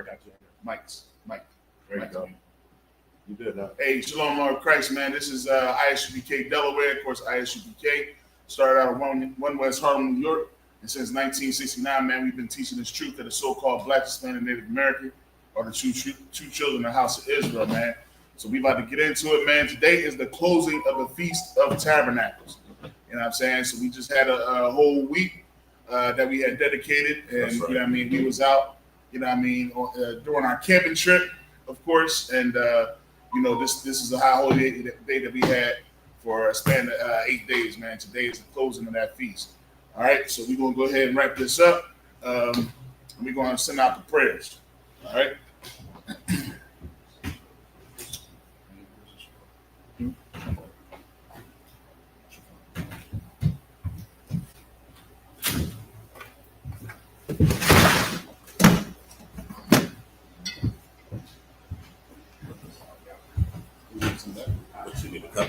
got you. Mike. There you go. You did that. Hey, Shalom, Lord Christ, man. This is ISUPK Delaware. Of course, ISUPK started out of One West Harlem, New York. And since 1969, man, we've been teaching this truth that the so-called Black, Hispanic, Native American are the true children of the house of Israel, man. So we about to get into it, man. Today is the closing of the Feast of Tabernacles. You know what I'm saying? So we just had a whole week that we had dedicated. And, right. You know what I mean, we was out, you know what I mean, during our camping trip, of course. And, you know, this is a high holy day that we had for a span of 8 days, man. Today is the closing of that feast. All right, so we're going to go ahead and wrap this up. And we're going to send out the prayers. All right. What you need to cut?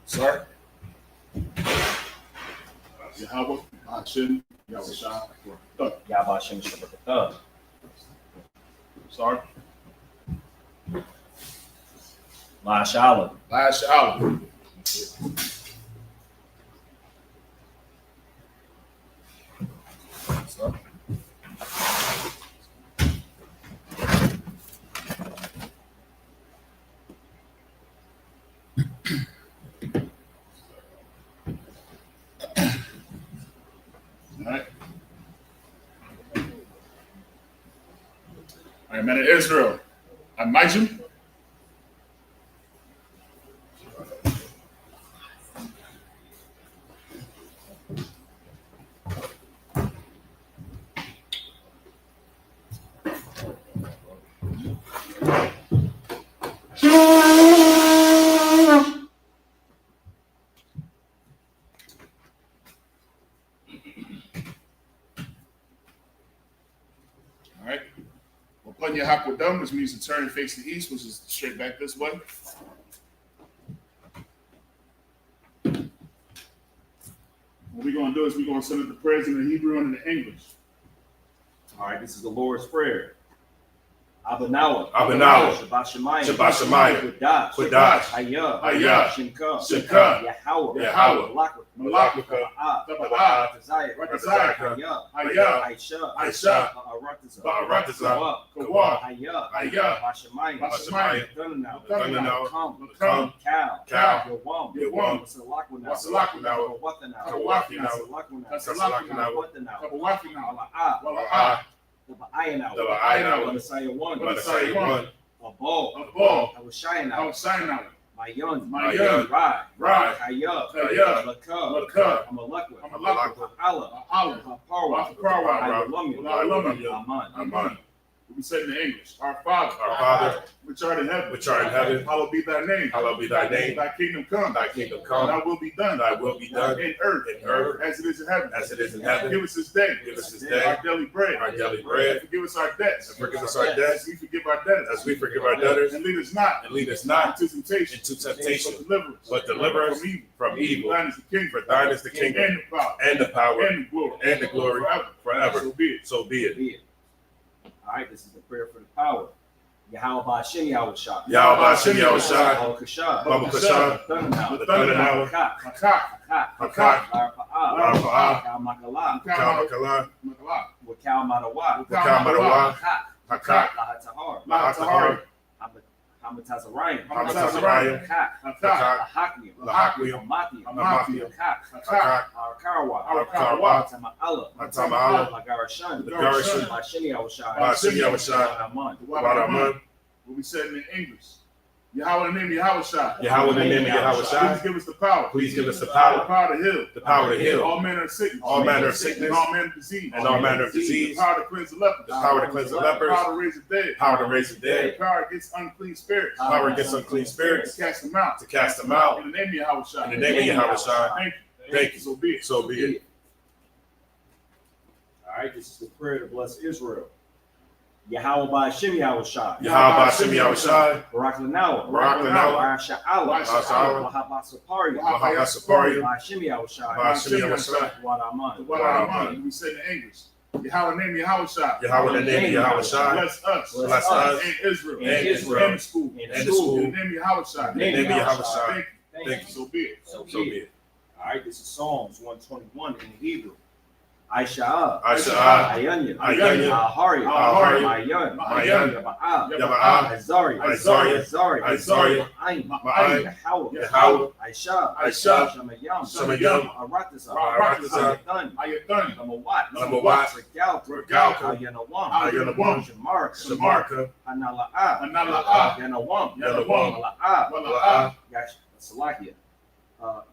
Sorry. Yahweh, Hashem, Yahweh Shah. Yahweh Hashem Shabbat. Sorry. La Shalom. La Shalom. Sorry. All right, man of Israel. I'm Majim. All right. Upon your Hakwadam, which means to turn and face the east, which is straight back this way. What we're going to do is we're going to send up the prayers in the Hebrew and in the English. All right, this is the Lord's Prayer. Abanawa. Shabbat Shemayim. Qudash. Hayah. Shimka. Yahweh. Malakika. Taba'ah. Ratazai. Hayah. Aisha. Ba'aratazah. Kawa. Hayah. Bashamayim. Dunanau. Come. Cow. Yawam. Wasalakwanau. Wathanau. Taba'ayanau. Messiah one. Abol. Awashayanau. Mayon. Rai. Hayah. Lakah. Amalekwa. Allah. Parwa. Aman. We said in the English, our Father, which art in heaven, hallowed be thy name. Thy kingdom come. Thy will be done. In earth, as it is in heaven. Give us this day. Our daily bread. Forgive us our debts. As we forgive our debtors. And lead us not into temptation. But deliver us from evil. For thine is the kingdom and the power and the glory forever. So be it. All right, this is the prayer for the power. Yahweh Hashem Yahweh Shah. Yahweh Hashem Yahweh Shah. Baba Kasha. Dunanau. Hakak. Arpa'ah. Kalmakala. Wakal Madawa. Hakak. Lahatahar. Hamatazarayim. Lahaklium. Amathium. Arakawa. Tama'ala. Lagarashan. Bashini Awashai. Aman. What we said in the English. Yahweh in the name of Yahweh Shai. Please give us the power. The power to heal. All manner of sickness. And all manner of disease. The power to cleanse the lepers. The power to raise the dead. The power against unclean spirits. To cast them out. In the name of Yahweh Shai. Thank you. Thank you. So be it. right, this is the prayer to bless Israel. Yahweh by Shem Yahushai. Yahweh Hashem Yahushai. Barak Lanawa. Barak Lanawa. Sha'ala. Sha'ala. Wahaba Sapari. Wahaba Sapari. By Shem Yahushai. By Hashem Yahushai. Wadaman. What I'm we say in English. Yahweh name Yahushai. Yahweh the name Yahushai. Bless us. Bless us. And Israel. And Israel. And the school. And the school. In the name Yahushai. In the name Yahushai. Thank you. Thank you. So be it. So So be be it. it. All right, this is Psalms 121 in Hebrew. Aisha. Aisha. Ayanya. Ayanya. Ahari. Ahari. Mayan. Mayan. Yaba'a. Yaba'a. Azari. Azari. Azari. Azari. Ma'ayin. Ma'ayin. Yahweh. Yahweh. Aisha. Aisha. Shamayam. Shamayam. Aratasa. Aratasa. Ayatan. Ayatan. Namawat. Namawat. Regalta. Regalta. Ayanawam. Ayanawam. Shamarka. Shamarka. Anala'a. Anala'a. Yanawam. Yanawam. Mala'a. Mala'a. Salakia.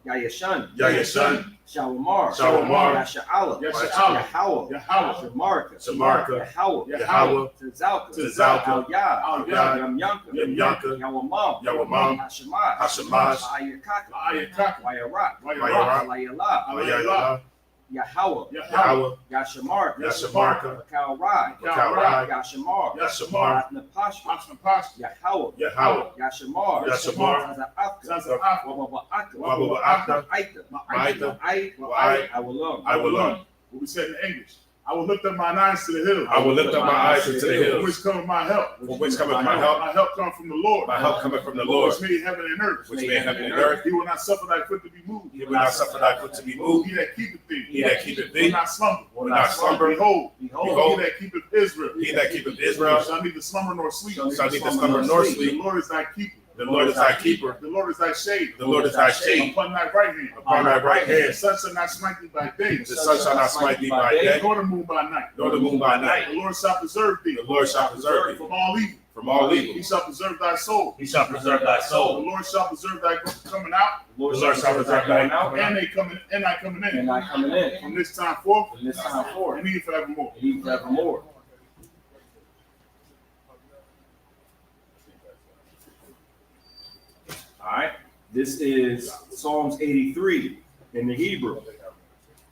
Yayashan. Yayashan. Shawamar. Shawamar. Yasha'ala. Yasha'ala. Yahweh. Yahweh. Shamarka. Shamarka. Yahweh. Yahweh. Tzalka. Tzalka. Al-Yad. Al-Yad. Yamyanka. Yamyanka. Yawamam. Yawamam. Hashemah. Hashemash. Ayakaka. Ayakaka. Wayarak. Wayarak. Layala. Ayala. Yahweh. Yahweh. Yashamarka. Yashamarka. Kalrai. Kalrai. Yashamar. Yashamar. Atnapashka. Ashnapash. Yahweh. Yahweh. Yashamar. Yashamar. Zaza'af. Wababa'aka. Wababa'aka. Aita. Ma'aita. I will learn. I will learn. What we said in English. I will lift up mine eyes to the hill. I will lift up my eyes into the From hills. which cometh my help. From which cometh my help? My help comes from the Lord. My help cometh from the Lord, Which made heaven and earth. which made heaven and earth. He will not suffer thy foot to be moved. He will not suffer thy foot to be moved. He that keepeth thee. He that keepeth Will thee not slumber. will not slumber. Behold. Behold. He that keepeth Israel. He that keepeth Israel Shall neither slumber nor sleep. shall neither slumber nor The sleep. Lord is thy keeper. The Lord is thy keeper. The Lord is thy shade. The Lord is thy shade Upon thy right hand. upon thy right The hand. sun shall not smite thee by day. The sun shall not smite thee by day, Nor the moon by night. nor the moon by The night. Lord shall preserve thee. The Lord shall preserve thee From all evil. from all He evil. shall preserve thy soul. He shall preserve thy The soul. Lord shall preserve thy coming out. The Lord shall preserve thy coming And out. they coming and thy coming in. And I coming in. From this time forth. From this time forth. And even forevermore. And even forevermore. All right. This is Psalms 83 in the Hebrew.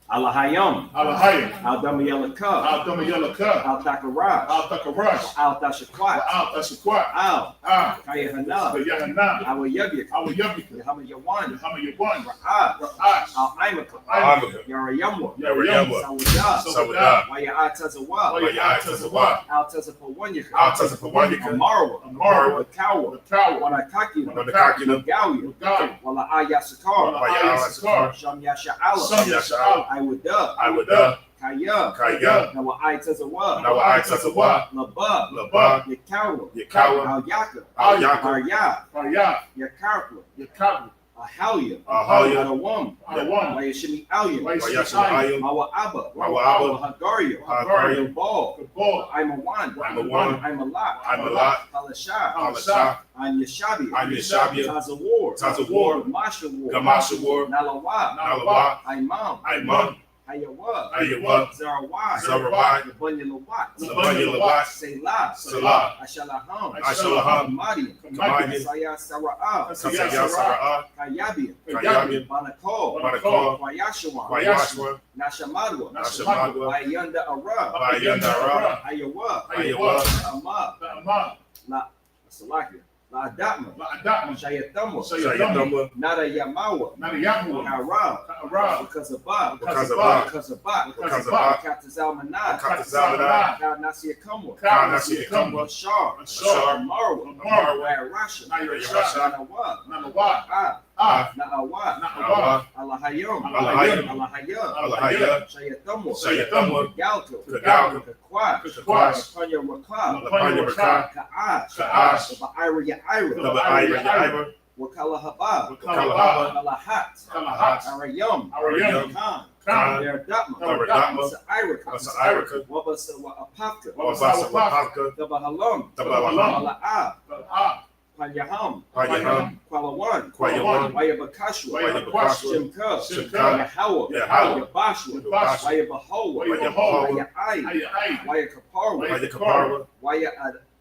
Alahayam. Alahayim. Al-Damayelaka. Al-Damayelaka. Al-Takarash. Al-Takarash. Al-Tashakwat. Al-Tashakwat. Al. Al. Kayahana. The Yahanam. Al-Yabyik. Al-Yabika. Yahamayawan. Hamayawan. Ra'ah. Ra'ash. Al-Imaka. Amaka. Yarayamwa. Yarayamwa. Sawada. Sawada. Waya'atazawa. Waya'atazawa. Al-Tazapawanyaka. Al-Tazapawanyaka. Amarwa. Amarwa. Wakawa. The cow. Wanakakina. Wanakakina. Gawya. God. Wala Ayasakar. Waya'asakar. Sham Yasha'ala. Some Yasha'al. I would dub. I would dub. Kaya. Kaya. Nawa Ayatazawa. Now I tazawa. Laba. Laba. Yakawa. Yakawa. Al Yaka. Al Yaka. Arya. Fayah. Yakarpla. Yakab. Ahalya. Ahalya. Adawam. Adawam. Wayashimi Alya. Wayashim. Mawa Abba. Mawa Abba. Hagaria. Hagaria. Ball. The ball. I'm a one. I'm a one. I'm a lot. I'm a lot. Halasha. Halasha. I'm Yashabi. I'm Yeshabia. Tazawar. Tazawar. Gamasha War. Gamasha War. Nalawa. Nalawa. Imam. Imam. Hayawa. Hayawa. Zarawai. Zarawai. Labanyalawat. Labanyalawat. Selah. Selah. Ashalaham. Ashalaham. Madian. Madian. Saya Sara'ah. Kasaya Sara'ah. Kayabian. Kayabian. Banakol. Banakol. Wayashawan. Wayashwa. Nashamadwa. Nashamadwa. Wayanda Ara. Bayandara. Ayawa. Ayawa. Amab. Amah. La Salakia. La Adatma. La'adatma. Shayatamwa. Sayadamwa. Nada Yamawa. Nadayamu. Harab. Arab. Because of Ba. Because of Ba. Because of Ba. Because of Ba. Katazalmanah. Katazalmanah. Ka Nasia Kamwa. Ka Nasia Kamwa. Bashar. Bashar. Marwa. Marwa. Rasha. Rasha. Nanawa. Nanawa. Ah. Ah. Na'awa. Na'awa. Allahayam. Allahayam. Allahayam. Allahayam. Shayatamwa. Shayatamwa. Galto. Galto. Kakwa. Kakwash. Panya Rakah. Lapanya Rakah. Ka'ash. Ka'ash. Ba'ira Ya'ira. Double Ira Ira. Wakala Haba. Kalahaba. Kalahat. Kalahat. Arayam. Arayam. Khan. Khan. Daratma. Daratma. Sa'iraka. Sa'iraka. Wabasa Wa'apaka. Wabasa Wapaka. Dabahalam. Dabahalam. Mala'ah. Ah. Panyaham. Panyaham. Kwalawan. Kwayawan. Wayabakashwa. Wayabakashwa. Shimka. Shimka. Yahawa. Yahawa. Yabashwa. Yabashwa. Wayabahowa. Wayabahowa. Waya'ai. Ayah. Wayakaparwa. Wayakaparwa. Waya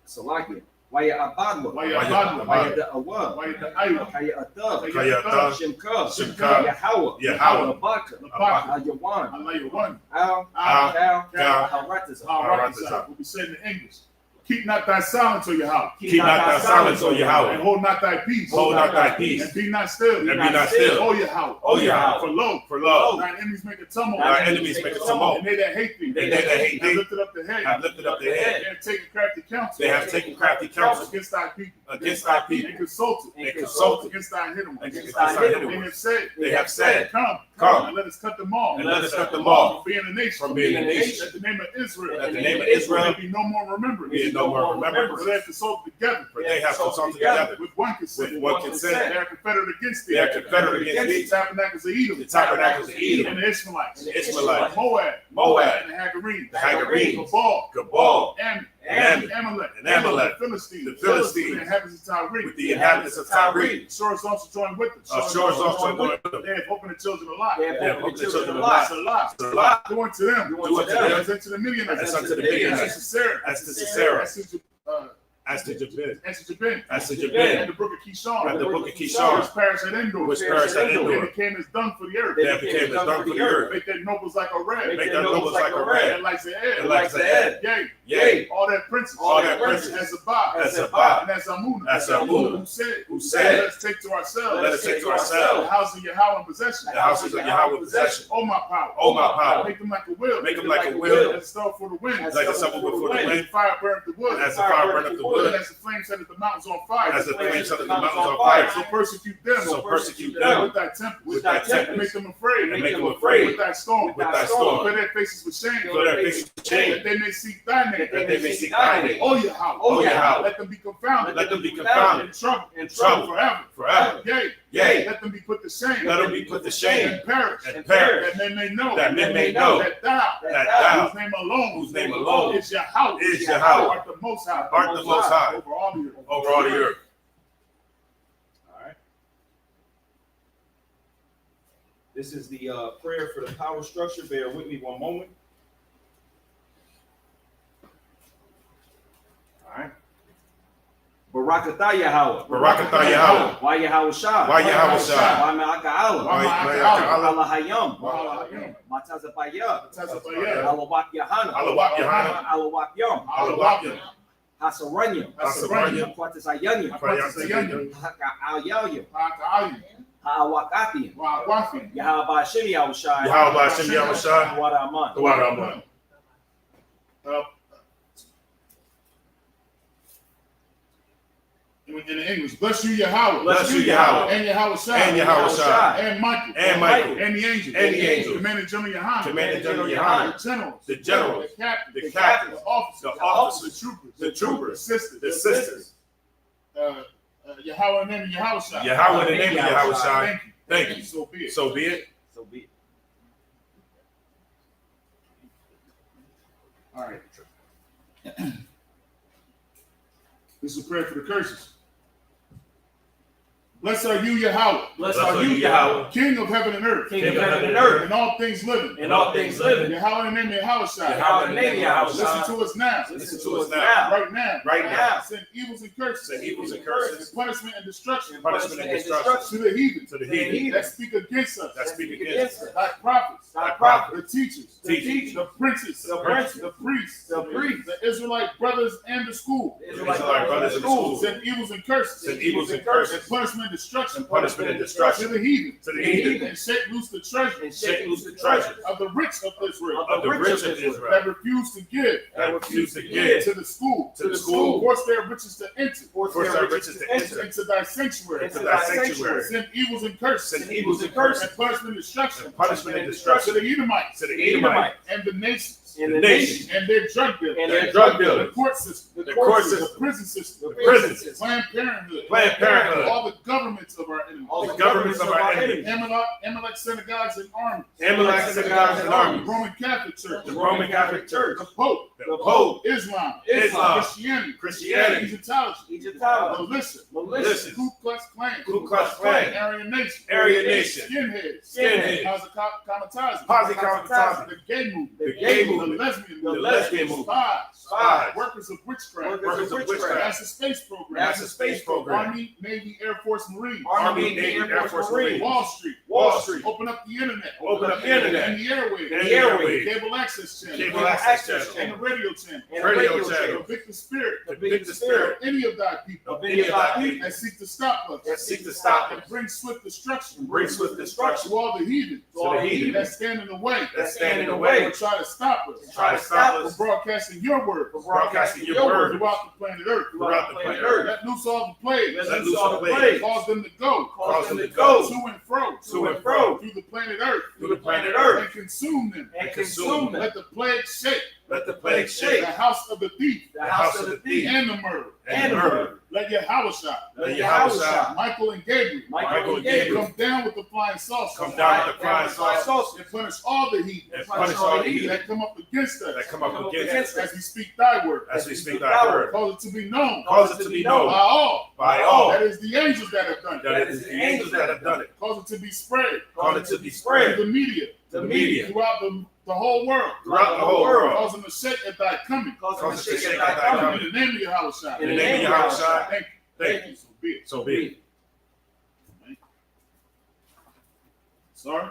Salakia. Waya Abadwa, Waya Abadwa, Waya the Awab, Waya the Ayah, Kaya Athab, Kaya Athab, Shimka, Shimka, Yahweh, Yahweh, Labaka, Labaka, Ayawan, Allah one. Al, Al, Cal, Cal, Haratazah. Haratazah. What we said in English. Keep not thy silence, O Yahweh. Keep not thy silence, O And Yahweh. hold not thy peace. Hold not thy peace. And be not still. And be not still. O Yahweh. O Yahweh. For lo, For thine enemies make a tumult. Thy enemies make a tumult. And they that hate thee. And they that hate thee have lifted up the head. have lifted up their head. They have taken crafty counsel. They have taken crafty counsel against thy people. against thy people. They consulted. They consulted against thy hidden ones. against thy hidden They ones. have said. They have said, Come, and let us cut them off. and let us cut them off From being a nation. from being a nation. At the name of Israel. At the name of Israel, There be no more remembrance. be no more remembrance. For they have consulted together. For they have consulted together With one consent. with one consent. They are confederate against thee. They are confederate against thee. the tabernacles of Edom. The tabernacles of Edom. And the Ishmaelites. And the Ishmaelites. Moab. Moab. And the Hagarenes. The Hagarenes. Gabal. Gabal. Ammon. Ammon. Amalek. And Amalek. The Philistines. The Philistines. The inhabitants of Tyre. With the inhabitants of Tyre. Ashur is also joined with them. Ashur is also joined with them. They have opened the children of Lot. They They have opened the children of Lot. Lot. Salah. Do unto them. Do unto them. As unto the Midianites. As unto the As Midianites. to Sarah. As to Sisera. As to Jabin. As to Jabin. As to Jabin. As to And Jabin. the brook of Kishon. And the book of Which Kishon. perished at Endor. Which perished at They Endor. became as dung for the earth. They became as dung for the earth. Make their nobles like a red. Make their nobles like a red. And like the air. And like the head. Yea. Yea. All their princes. All their princes. As Zabah. As Zabah. And as Amunah. As Amunah. Who Who said, said, let us take to ourselves. let us take to the ourselves house of Yahweh in possession. the houses of Yahweh in possession. Oh my power. Oh my power. Make them like a wheel. Make them like a wheel. As a stove for the wind. Like a stubble before the As wind. the fire burned the wood. As the fire burned up the wood. And as the flame set the mountains on fire. As the flame set the mountains on fire. So persecute them. So persecute them with thy temple. with thy tempest. Make them afraid. And make them afraid With thy storm. with thy storm. Put their faces with shame. So their faces That change. they may seek thy name. That they may seek thy name. Oh Yahweh. Oh Yahweh. Let them be confounded. Let them be confounded. In trouble. In trouble. Forever. Forever. Yea. Yea. Let them be put to shame. Let them be put to shame. And perish. And perish. That men may know. That men may know. That thou. That thou. Whose name alone. Whose name alone Is Yahweh. is Yahweh. Art the most high. Art the most high. Over all the earth. Over all the earth. All right. This is the prayer for the power structure. Bear with me one moment. All right. Barakatah Yahweh. Barakatah Yahweh. Why Yahweh Shah? Why Yahweh Shah? Why Ma'aka Allah? Why Allah Hayam. Why Matazabaya. Tazapayah. Alawak Yahana. Alawak Yahana. Alawak Yom. Alawak. Hasaranyam. Hasaranyam. Kwatazayanyam. Kwatazayanyam. Al Yawyam. Ha'aka'ayim. Ha'awakatiyam. Wa'akwafim. Yahweh Hashem Yahweh Shah. Yahweh Hashem Yahweh Shah. Wadaman. The one I'm on. In the English, bless you, Yahweh. Bless you, Yahweh. And Yahweh Shah. And Yahweh Shah. And Michael. And Michael. And the angels. And the angels. Commander General Yahana. Commander General Yahana. The generals. The generals. The captains. The captains. The officers. The officers. The troopers. The troopers. The sisters. The sisters. Yahweh in the name of Yahweh Shah. Yahweh in the name of Yahweh Shah. Thank you. Thank you. So be it. So be it. So be it. All right. This is a prayer for the curses. Blessed are you, Yahweh. Blessed are you, Yahweh. King of heaven and earth. King of heaven and earth. And all things living. And all things living. Yahweh in the name of Yahweh Shah. Yahweh in the name of Yahweh Listen Shah. to us now. Listen to us now. Right now. Right now. Send evils and curses. Send evils and And curses. punishment and destruction. Punishment and destruction. To the heathen. To the heathen. That speak against us. That speak against us. Thy prophets. Thy The prophets. teachers. Teachers. The princes. The princes. The priests. The priests. The Israelite brothers and the school. The Israelite brothers in the school. Send evils and curses. Send evils and And curses. punishment and destruction. And punishment and To destruction. the heathen. To the heathen. And shake loose the treasure. And Shake loose the treasure Of the rich of Israel. of the rich of Israel. That refuse to give. That refuse to give To the school. to the school. Force their riches to enter. Force their riches to enter Into thy sanctuary. into thy sanctuary. Send evils and curses. Send evils and curses. And punishment and destruction. And punishment and To destruction the Edomites. to the Edomites. And the nations. In the nations. And their drug dealers. And their drug The dealers. court system. The court The system. prison system. The prison system. Planned Parenthood. Planned Parenthood. All the governments of our enemies. The governments of our enemies. Amalek synagogues and armies. Amalek synagogues and armies. Roman Catholic Church. The Roman Catholic Church. The Pope. The Pope. Islam. Islam. Christianity. Christianity. Egyptology. Egyptology. Militia. Militia. Ku Klux Klan. Ku Klux Klan. Aryan Nation. Aryan Nation. Skinheads. Skinheads. Kamikaze. Kamikaze. The gay movement. The gay movement. The lesbian The movement. lesbian movement. Spies. spies, workers of witchcraft, workers of witchcraft, NASA space program, NASA space program, Army, Navy, Air Force, Marine, Army, Navy, Air Force, Marine, Wall Street, Wall Street, open up the internet, open up the internet, and the airwaves, and the airwaves, cable access channel, cable access and channel, the radio channel, and the radio channel, convict the spirit, convict the spirit of any of thy people, of any of thy people that seek to stop us, that seek to stop and us, bring swift destruction, and bring swift destruction to all the heathen, that stand in the way, that stand in the way, or try to stop us, from broadcasting your word, broadcasting your word throughout the planet Earth, Let loose all the plagues, let loose all the plagues, cause them to go, to and fro, through the planet Earth, and consume them, consume them. Let the plague shake, Let the plague shake the house of the thief, and the murder, Let Yahweh, Michael and Gabriel, come down with the flying saucers, and punish all the heathen, that come up against us, as we speak thy word, cause it to be known, by all, that is the angels that have done it, cause it to be spread, to the media, throughout the whole world, cause them to shake at thy coming, in the name of Yahweh. Thank you. So be it. Sorry.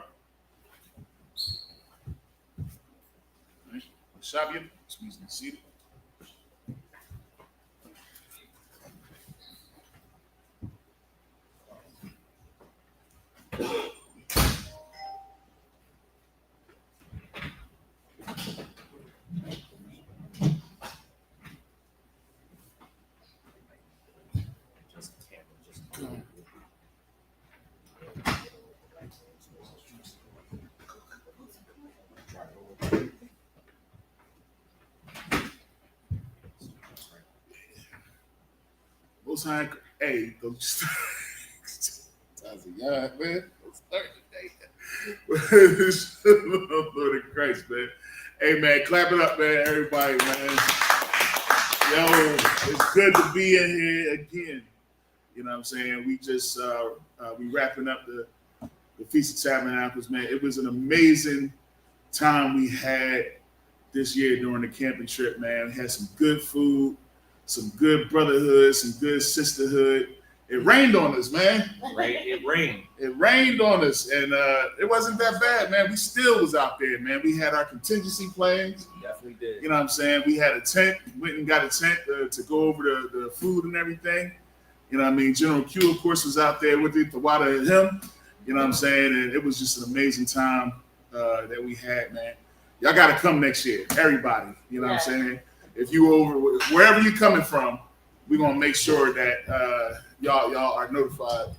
Shabian, please be seated. Most high, hey, those yeah, man. Lord of Christ, man. Hey, man, clap it up, man, everybody, man. Yo, it's good to be in here again. You know what I'm saying? We just we wrapping up the Feast of Tabernacles, man. It was an amazing time we had this year during the camping trip, man. We had some good food, some good brotherhood, some good sisterhood. It rained on us, man. It rained. It rained on us, and it wasn't that bad, man. We still was out there, man. We had our contingency plans. Definitely did. You know what I'm saying? We had a tent. Went and got a tent to go over the food and everything. You know what I mean? General Q, of course, was out there with it, the water and him. You know what I'm saying? And it was just an amazing time that we had, man. Y'all got to come next year, everybody. You know what I'm saying? If you over wherever you're coming from, we're gonna make sure that y'all are notified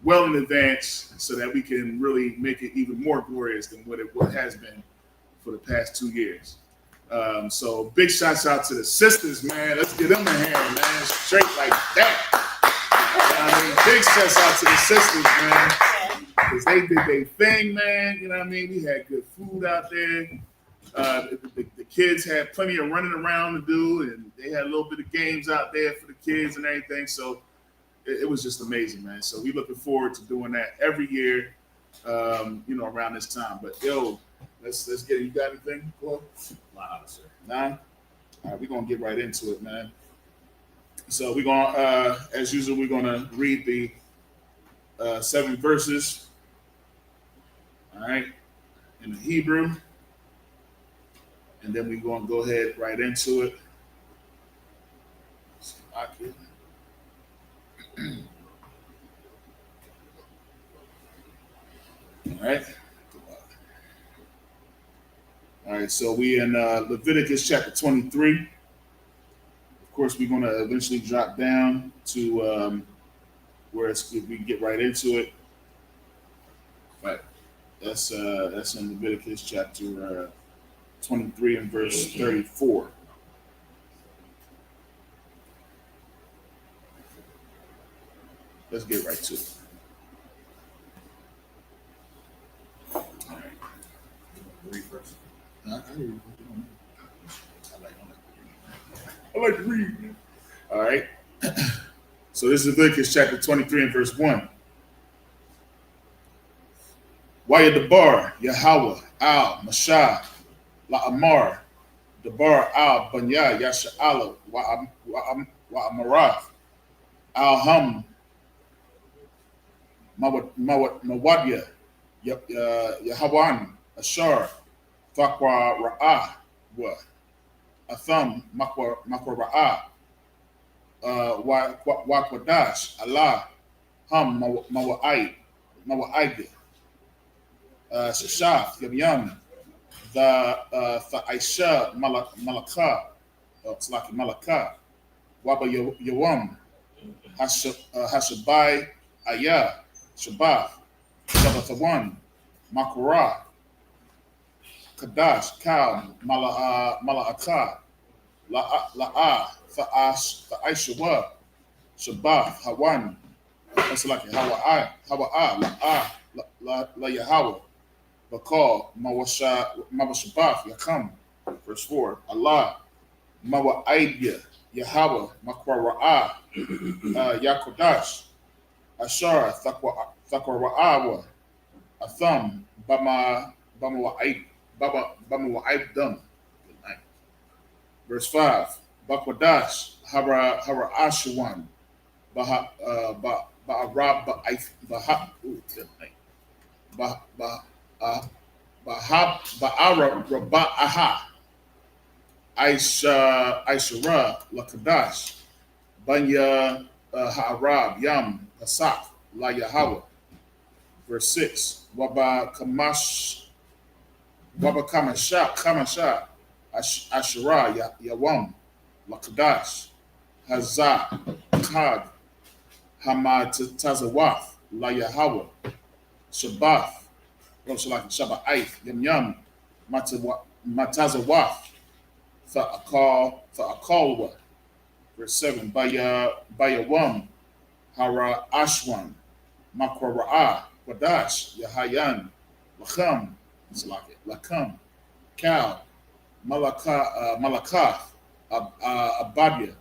well in advance so that we can really make it even more glorious than what has been for the past 2 years. So big shouts out to the sisters, man. Let's give them a hand, man. Straight like that. I mean, big shouts out to the sisters, man, because they did their thing, man. You know what I mean? We had good food out there. The kids had plenty of running around to do, and they had a little bit of games out there for the kids and everything. So it was just amazing, man. So we looking forward to doing that every year, around this time. But yo, let's get it. You got anything, Paul? Nah, sir. Nah? All right, we're gonna get right into it, man. So we're gonna, as usual, we're gonna read the 7 verses. All right, in the Hebrew. And then we're going to go ahead right into it. All right. All right, so we in Leviticus chapter 23. Of course, we're going to eventually drop down to where we can get right into it. But that's in Leviticus chapter 23 and verse 34. Let's get right to it. All right. Read first. I like to read. All right. So this is Leviticus chapter 23 and verse 1. Wayadabar, Yahweh, Al, Mashah, La'amar, Dabar al Banya Yasha'ala wa Amarath al Mawadya Yahawan Ashar Thakwa Ra'ah wa Atham Makwa Ra'ah wa Kwadash Allah Mawa'id Shashaf Yam the Aisha Malaka it's like Malaka Waba Yawam Hashabai Ayah Shabbat Shabbathawan Makura Kadash Kal Mala'aka La'a Aishawa Shabbat Hawan that's like Hawa'a La Yahweh Bakal Mawashabaf Yakam verse 4 Allah Mawa'idya Yahweh Makwara'ah Yakodash Ashar Thakwarawa Atham Bama Wa'id Dum. Verse 5 Bakwadash Hara Ashawan Ba'arab Ba'ara Raba'aha Aishara Lakadash Banya Ha'arab Yam Pasak La Yahweh. Verse 6 Waba Kamasha Ashara Yawam Lakadash Hazah Kad Hamad Tazawath La Yahweh Shabbath Shabbat Yam Yam Matazawath Tha'akalwa. Verse 7 Bayawam Hara Ashwan Makwara'a Kwadash Yahayan Lacham Lakam Kal Malaka Abadya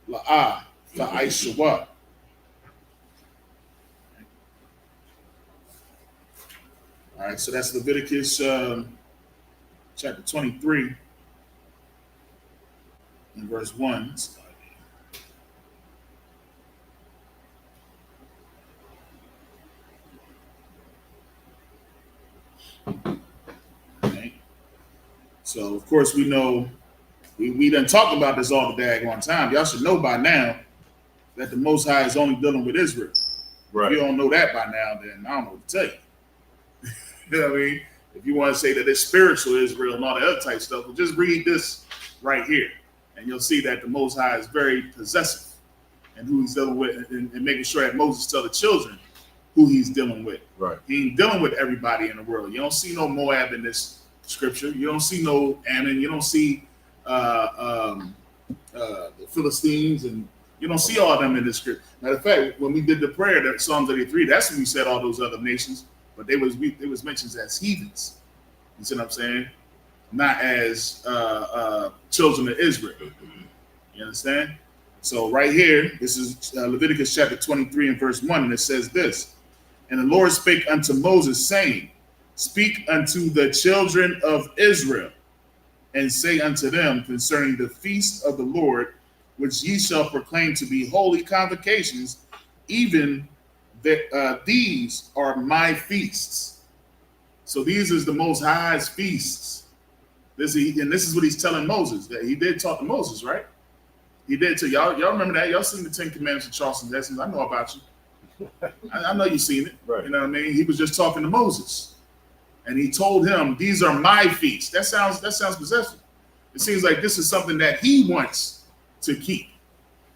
La'a Tha'aishawa. All right, so that's Leviticus chapter 23 and verse 1. Okay. So, of course, we know, we done talked about this all the daggone time. Y'all should know by now that the Most High is only dealing with Israel. Right. If you don't know that by now, then I don't know what to tell you. You know what I mean? If you want to say that it's spiritual Israel and all the other type stuff, well, just read this right here. And you'll see that the Most High is very possessive and who he's dealing with and making sure that Moses tell the children who he's dealing with. Right. He ain't dealing with everybody in the world. You don't see no Moab in this scripture. You don't see no Ammon. You don't see the Philistines, and you don't see all of them in this scripture. Matter of fact, when we did the prayer, that Psalms 83, that's when we said all those other nations. But they was mentioned as heathens. You see what I'm saying? Not as children of Israel. You understand? So right here, this is Leviticus chapter 23 and verse 1, and it says this: And the Lord spake unto Moses, saying, Speak unto the children of Israel, and say unto them concerning the feast of the Lord, which ye shall proclaim to be holy convocations, even that these are my feasts. So these is the Most High's feasts. This is what he's telling Moses. That he did talk to Moses, right? He did too. Y'all remember that? Y'all seen the 10 Commandments of Charleston Lessons. I know about you. I know you've seen it. Right. You know what I mean? He was just talking to Moses. And he told him, these are my feasts. That sounds possessive. It seems like this is something that he wants to keep.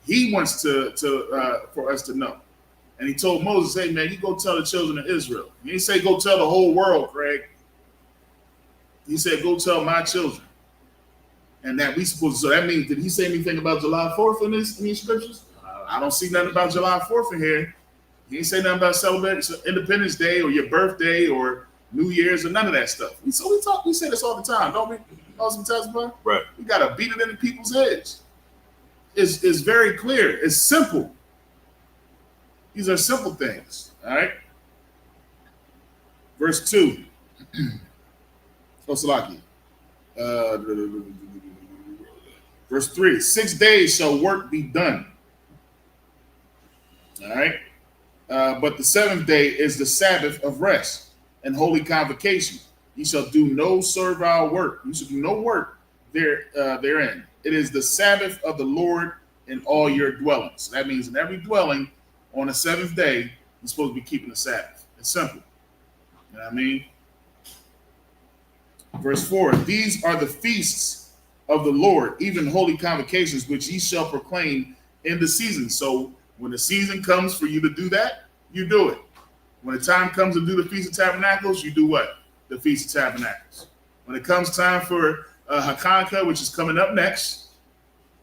He wants to for us to know. And he told Moses, hey, man, you go tell the children of Israel. He didn't say go tell the whole world, Craig. He said, go tell my children. And that we supposed to, so that means, did he say anything about July 4th in these scriptures? I don't see nothing about July 4th in here. He didn't say nothing about celebrating Independence Day or your birthday or New Year's or none of that stuff. We say this all the time, don't we? Right. We got to beat it into people's heads. It's very clear. It's simple. These are simple things, all right? Verse 2. Osalaki. Verse 3, 6 days shall work be done. All right. But the seventh day is the Sabbath of rest and holy convocation. You shall do no servile work. You shall do no work therein. It is the Sabbath of the Lord in all your dwellings. That means in every dwelling on the seventh day, you're supposed to be keeping the Sabbath. It's simple. You know what I mean? Verse 4, these are the feasts of the Lord, even holy convocations, which ye shall proclaim in the season. So when the season comes for you to do that, you do it. When the time comes to do the Feast of Tabernacles, you do what? The Feast of Tabernacles. When it comes time for Hanukkah, which is coming up next,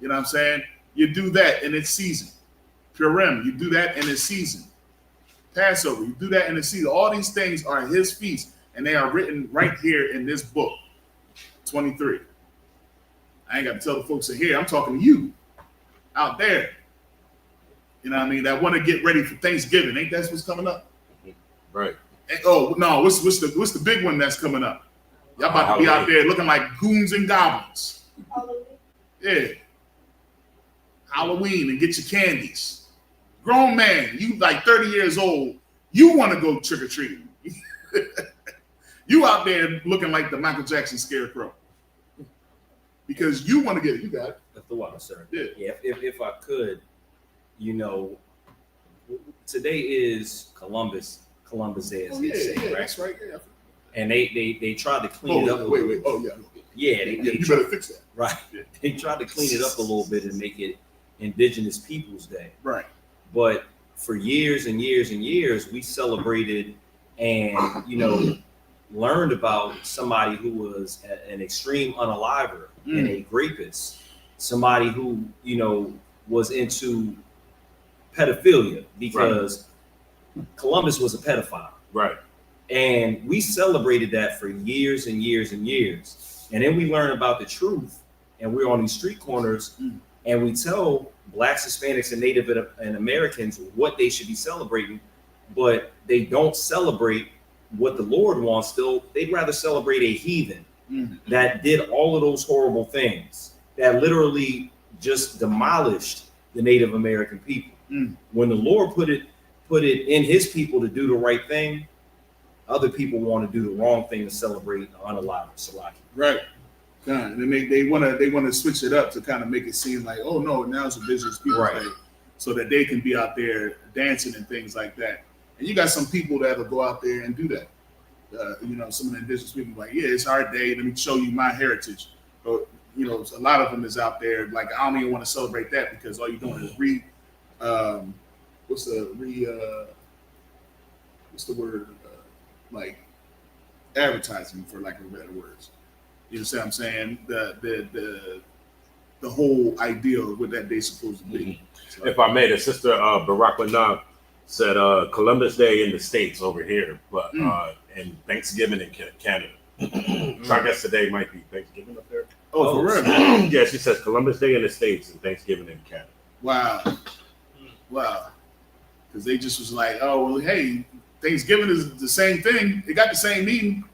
you know what I'm saying? You do that in its season. Purim, you do that in its season. Passover, you do that in its season. All these things are his feasts, and they are written right here in this book, 23. I ain't got to tell the folks here. I'm talking to you out there. You know what I mean? That want to get ready for Thanksgiving. Ain't that what's coming up? Right. And, oh no, what's the big one that's coming up? Y'all about to be out there looking like goons and goblins. Yeah. Halloween and get your candies. Grown man, you like 30 years old, you want to go trick-or-treating. You out there looking like the Michael Jackson scarecrow. Because you want to get it. You got it. That's the water, sir. Yeah. If I could, you know, today is Columbus Day, as they say, right? That's right. Yeah. And they tried to clean it up. Wait. Oh, yeah. Yeah, You better fix that. Right. Yeah. They tried to clean it up a little bit and make it Indigenous Peoples Day. Right. But for years and years and years, we celebrated and, you know, learned about somebody who was an extreme unaliver and a rapist, somebody who, you know, was into pedophilia because Columbus was a pedophile. Right. And we celebrated that for years and years and years. And then we learn about the truth, and we're on these street corners and we tell Blacks, Hispanics, and Native and Americans what they should be celebrating, but they don't celebrate what the Lord wants. Still, they'd rather celebrate a heathen that did all of those horrible things, that literally just demolished the Native American people. When the Lord put it in his people to do the right thing, other people want to do the wrong thing to celebrate unalive Salaki. Right. And then they want to switch it up to kind of make it seem like, oh no, now it's a Indigenous Peoples Day, so that they can be out there dancing and things like that. And you got some people that'll go out there and do that. You know, some of the Indigenous people like, yeah, it's our day. Let me show you my heritage. But you know, a lot of them is out there like, I don't even want to celebrate that because all you're doing is what's the word? Like advertising, for lack of better words. You know what I'm saying? The whole idea of what that day's supposed to be. So, If I may, the sister Barack Lanab said Columbus Day in the States over here, but and Thanksgiving in Canada. So I guess today might be Thanksgiving up there. oh, for real? Yeah, she says Columbus Day in the States and Thanksgiving in Canada. Wow. Because they just was like, oh, well, hey, Thanksgiving is the same thing. They got the same meaning.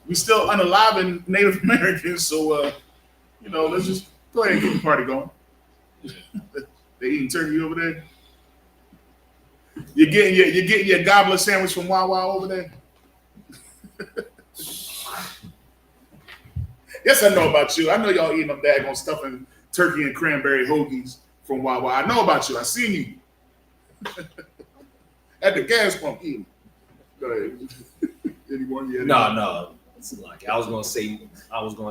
We still unaliving Native Americans, so you know, let's just go ahead and get the party going. They eating turkey over there. You're getting your gobbler sandwich from Wawa over there. Yes, I know about you. I know y'all eating them daggone stuffing turkey and cranberry hoagies from Wawa. I know about you. I seen you at the gas pump eating. Go ahead. Anyone? Yeah. No. It's like I was gonna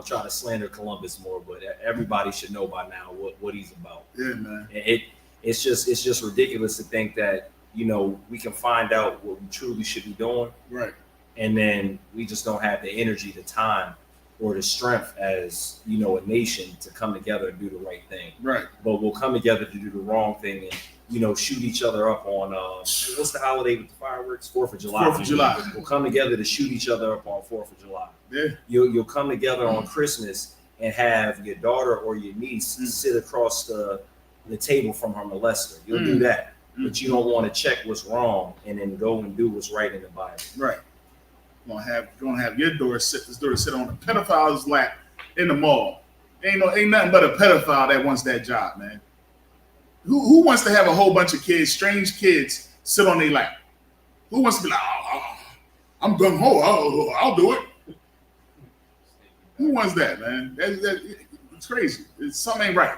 try to slander Columbus more, but everybody should know by now what he's about. Yeah, man. It's just ridiculous to think that, you know, we can find out what we truly should be doing, Right. and then we just don't have the energy, the time, or the strength as, you know, a nation to come together and do the right thing. Right. But we'll come together to do the wrong thing and, you know, shoot each other up on what's the holiday with the fireworks? 4th of July. 4th of July. We'll come together to shoot each other up on 4th of July. Yeah. You'll come together on Christmas and have your daughter or your niece sit across the table from her molester. You'll do that, but you don't want to check what's wrong and then go and do what's right in the Bible. Right. Gonna have your daughter sit on a pedophile's lap in the mall. Ain't nothing but a pedophile that wants that job, man. Who wants to have a whole bunch of kids, strange kids, sit on their lap? Who wants to be like, I'm gung ho, I'll do it. Who wants that, man? It's crazy. Something ain't right.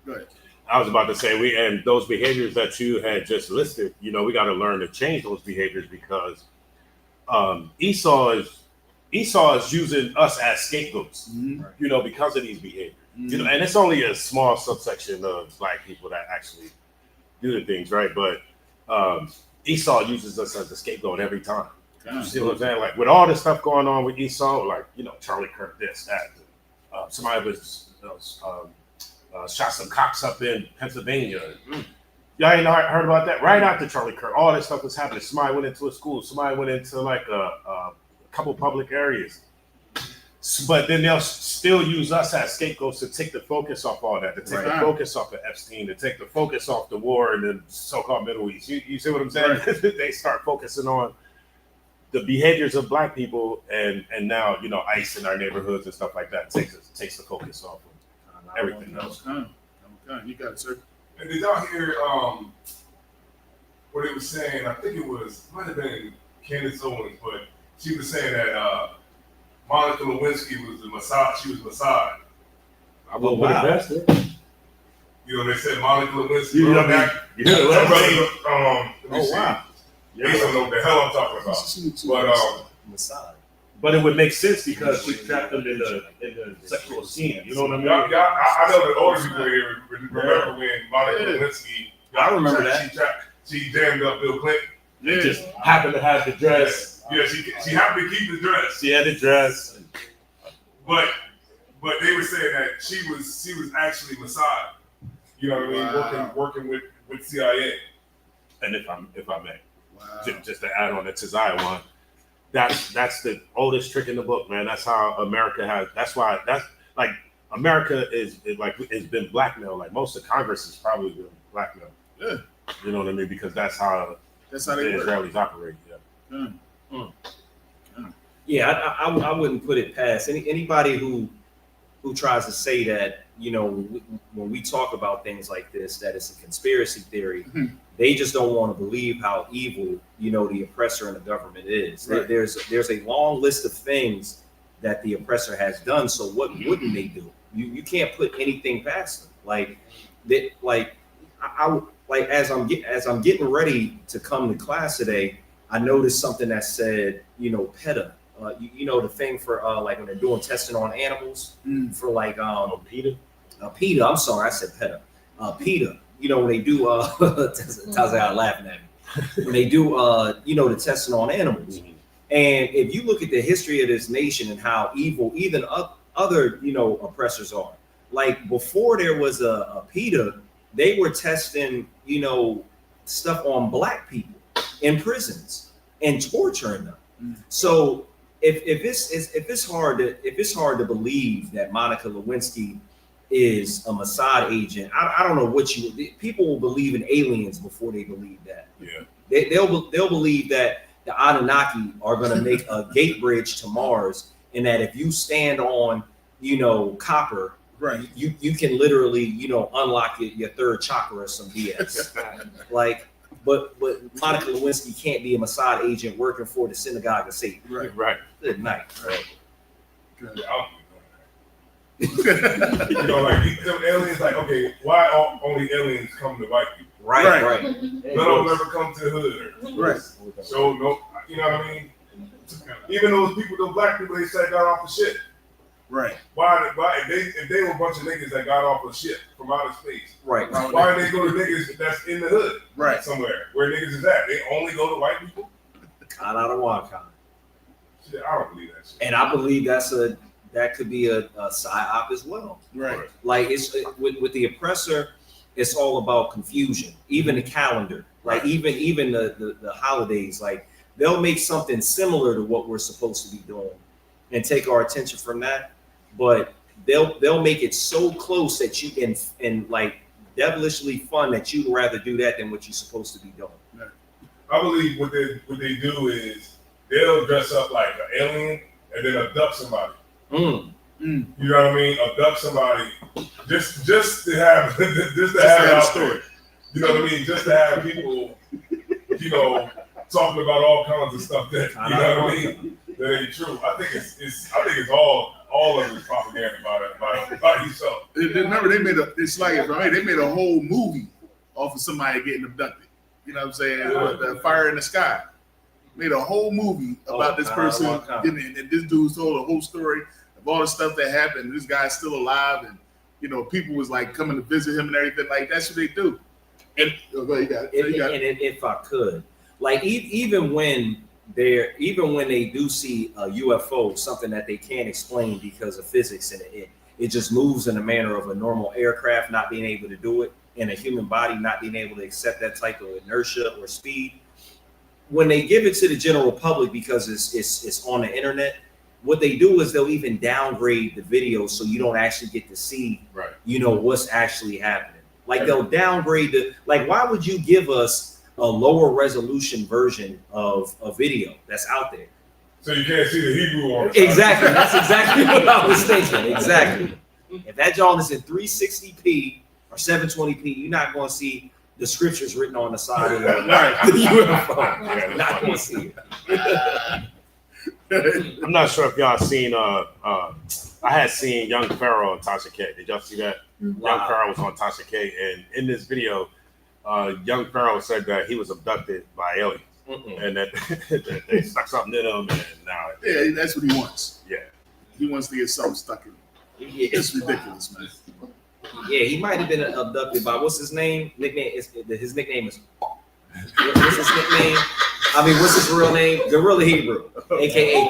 Go ahead. I was about to say and those behaviors that you had just listed, we got to learn to change those behaviors because Esau is using us as scapegoats, because of these behaviors. And it's only a small subsection of black people that actually do the things, right? But Esau uses us as a scapegoat every time. You see what I'm saying? Like with all this stuff going on with Esau, like Charlie Kirk, this, that. Somebody was shot some cops up in Pennsylvania. Y'all ain't heard about that? Right after Charlie Kirk, all this stuff was happening. Somebody went into a school. Somebody went into like a couple public areas. But then they'll still use us as scapegoats to take the focus off all that, to take the focus off of Epstein, to take the focus off the war in the so-called Middle East. You see what I'm saying? Right. They start focusing on the behaviors of black people, and now ICE in our neighborhoods and stuff like that takes the focus off of everything else. You got it, sir. And did y'all hear what it was saying? I think might have been Candace Owens, but she was saying that Monica Lewinsky was the Mossad. She was Mossad. I will put it best. They said Monica Lewinsky. You hear that? Wow. Yeah, I don't know what the hell I'm talking about. Mossad. But it would make sense because we trapped them in the sexual scene. You know what I mean? I know the older people here remember when Monica Lewinsky. I remember that. She jammed up Bill Clinton. It just happened to have the dress. Yeah, she happened to keep the dress. She had the dress. But they were saying that she was actually Mossad. You know what I mean? Working with CIA. And if I may, just to add on the Tazaya one, that's the oldest trick in the book, man. That's how America has. That's why America is been blackmailed. Like most of Congress has probably been blackmailed. Yeah. You know what I mean? Because that's how they the Israelis operate. Yeah. Yeah, I wouldn't put it past anybody who tries to say that, when we talk about things like this, that it's a conspiracy theory. They just don't want to believe how evil, the oppressor and the government is. Right. There's a long list of things that the oppressor has done. So what wouldn't they do? You can't put anything past them. Like that. As I'm getting ready to come to class today, I noticed something that said, PETA. The thing for when they're doing testing on animals for PETA. PETA. I'm sorry, I said PETA. PETA. When they do Tazaya laughing at me. When they do the testing on animals. And if you look at the history of this nation and how evil even other oppressors are, like before there was a PETA, they were testing stuff on black people in prisons and torturing them. So if it's hard to believe that Monica Lewinsky is a Mossad agent, I don't know what people will believe in aliens before they believe that. Yeah. They'll believe that the Anunnaki are going to make a gate bridge to Mars, and that if you stand on copper, right, you can literally unlock your third chakra or some BS. But Monica Lewinsky can't be a Mossad agent working for the synagogue of Satan. Right. Good night. Right. Good. Them aliens, okay, why only aliens come to white people? Right. None of them ever come to the hood. Right. So no, you know what I mean? Even those black people, they said got off the ship. Right. Why if they were a bunch of niggas that got off a ship from outer space? Right. Why they go to niggas that's in the hood? Right. Somewhere where niggas is at. They only go to white people? Not out of Wakan. Shit, I don't believe that shit. And I believe that could be a psyop as well. Right. Like with the oppressor, it's all about confusion. Even the calendar, even the holidays, they'll make something similar to what we're supposed to be doing and take our attention from that. But they'll make it so close that you can and devilishly fun that you'd rather do that than what you're supposed to be doing. Right. I believe what they do is they'll dress up like an alien and then abduct somebody. Mm. You know what I mean? Abduct somebody just to have just to have it a out story. there. You know what I mean? Just to have people, you know, talking about all kinds of stuff that you know what I mean that ain't true. I think it's all of it's propaganda by yourself. Remember, they made they made a whole movie off of somebody getting abducted. You know what I'm saying? The Fire in the Sky. Made a whole movie about this person, and this dude told a whole story of all the stuff that happened. This guy's still alive, and you know, people was like coming to visit him and everything. Like that's what they do. And if I could, like even when they do see a UFO, something that they can't explain because of physics, and it just moves in a manner of a normal aircraft not being able to do it, and a human body not being able to accept that type of inertia or speed. When they give it to the general public because it's on the internet, what they do is they'll even downgrade the video so you don't actually get to see, you know, what's actually happening. Like they'll downgrade why would you give us a lower resolution version of a video that's out there? So you can't see the Hebrew on it. Exactly. That's exactly what I was thinking. Exactly. If that John is in 360p or 720p, you're not going to see the scriptures written on the side of the UFO. You're not going to see it. I'm not sure if y'all seen. I had seen Young Pharaoh and Tasha K. Did y'all see that? Wow. Young Pharaoh was on Tasha K, and in this video, Young Pharaoh said that he was abducted by aliens, and that they stuck something in him, and now that's what he wants. Yeah, he wants to get something stuck in him. Yeah. It's ridiculous, man. Yeah, he might have been abducted by what's his name? His nickname is what's his nickname? I mean, what's his real name? Gorilla Hebrew, aka.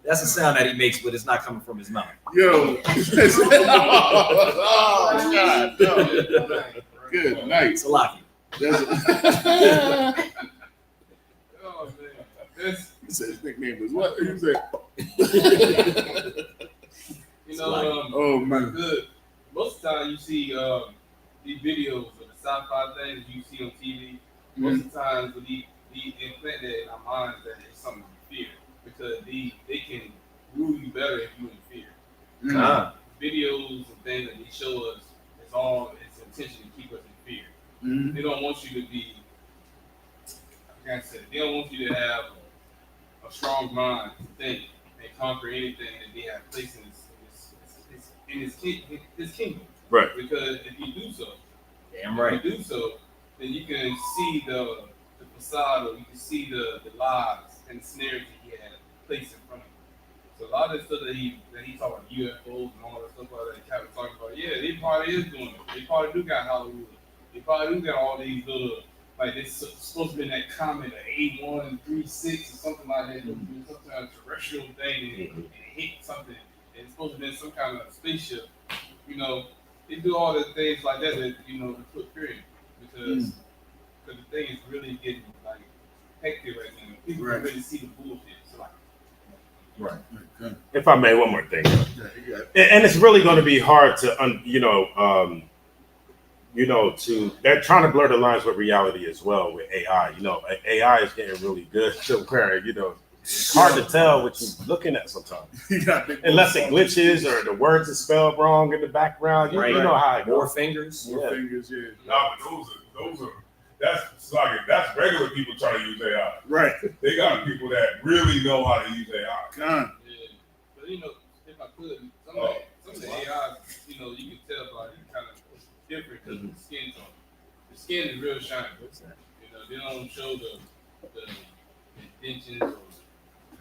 That's the sound that he makes, but it's not coming from his mouth. Yo. Oh, God. No. Good night. Salaki. Oh, man. He said his nickname was what? He said. You know, oh, man. Good. Most of the time you see these videos of the sci-fi things you see on TV. Most of the times they implant that in our minds that it's something to fear. Because they can rule you better if you in fear. Videos and things that they show us, it's all its intention to keep us in fear. They don't want you to be, like I said, they don't want you to have a strong mind to think and conquer anything that they have placed in his kingdom. Right. Because if you do so, right. If you do so, then you can see the facade, or you can see the lies and the snares that he had placed in front of you. So a lot of the stuff that he talked about UFOs and all that stuff like that, Captain talking about, yeah, they probably is doing it. They probably do got Hollywood. They probably do got all these little, like it's supposed to be in that comet, an A136 or something like that, some kind of terrestrial thing, and it hit something. And it's supposed to be some kind of spaceship. You know, they do all the things like that, you know, to put fear in, because the thing is really getting like hectic right now. People can really see the bullshit. So like, Right. If I may, one more thing, and it's really going to be hard to, they're trying to blur the lines with reality as well with AI. You know, AI is getting really good to where, it's hard to tell what you're looking at sometimes. Unless it glitches or the words are spelled wrong in the background. You know how it goes. More fingers. More fingers, yeah. Nah, but those are that's regular people trying to use AI. Right. They got people that really know how to use AI. God. yeah. But you know, if I could, some of the AI, you know, you can tell by it kind of different because of the skin tone. The skin is real shiny. You know, they don't show the indentions or the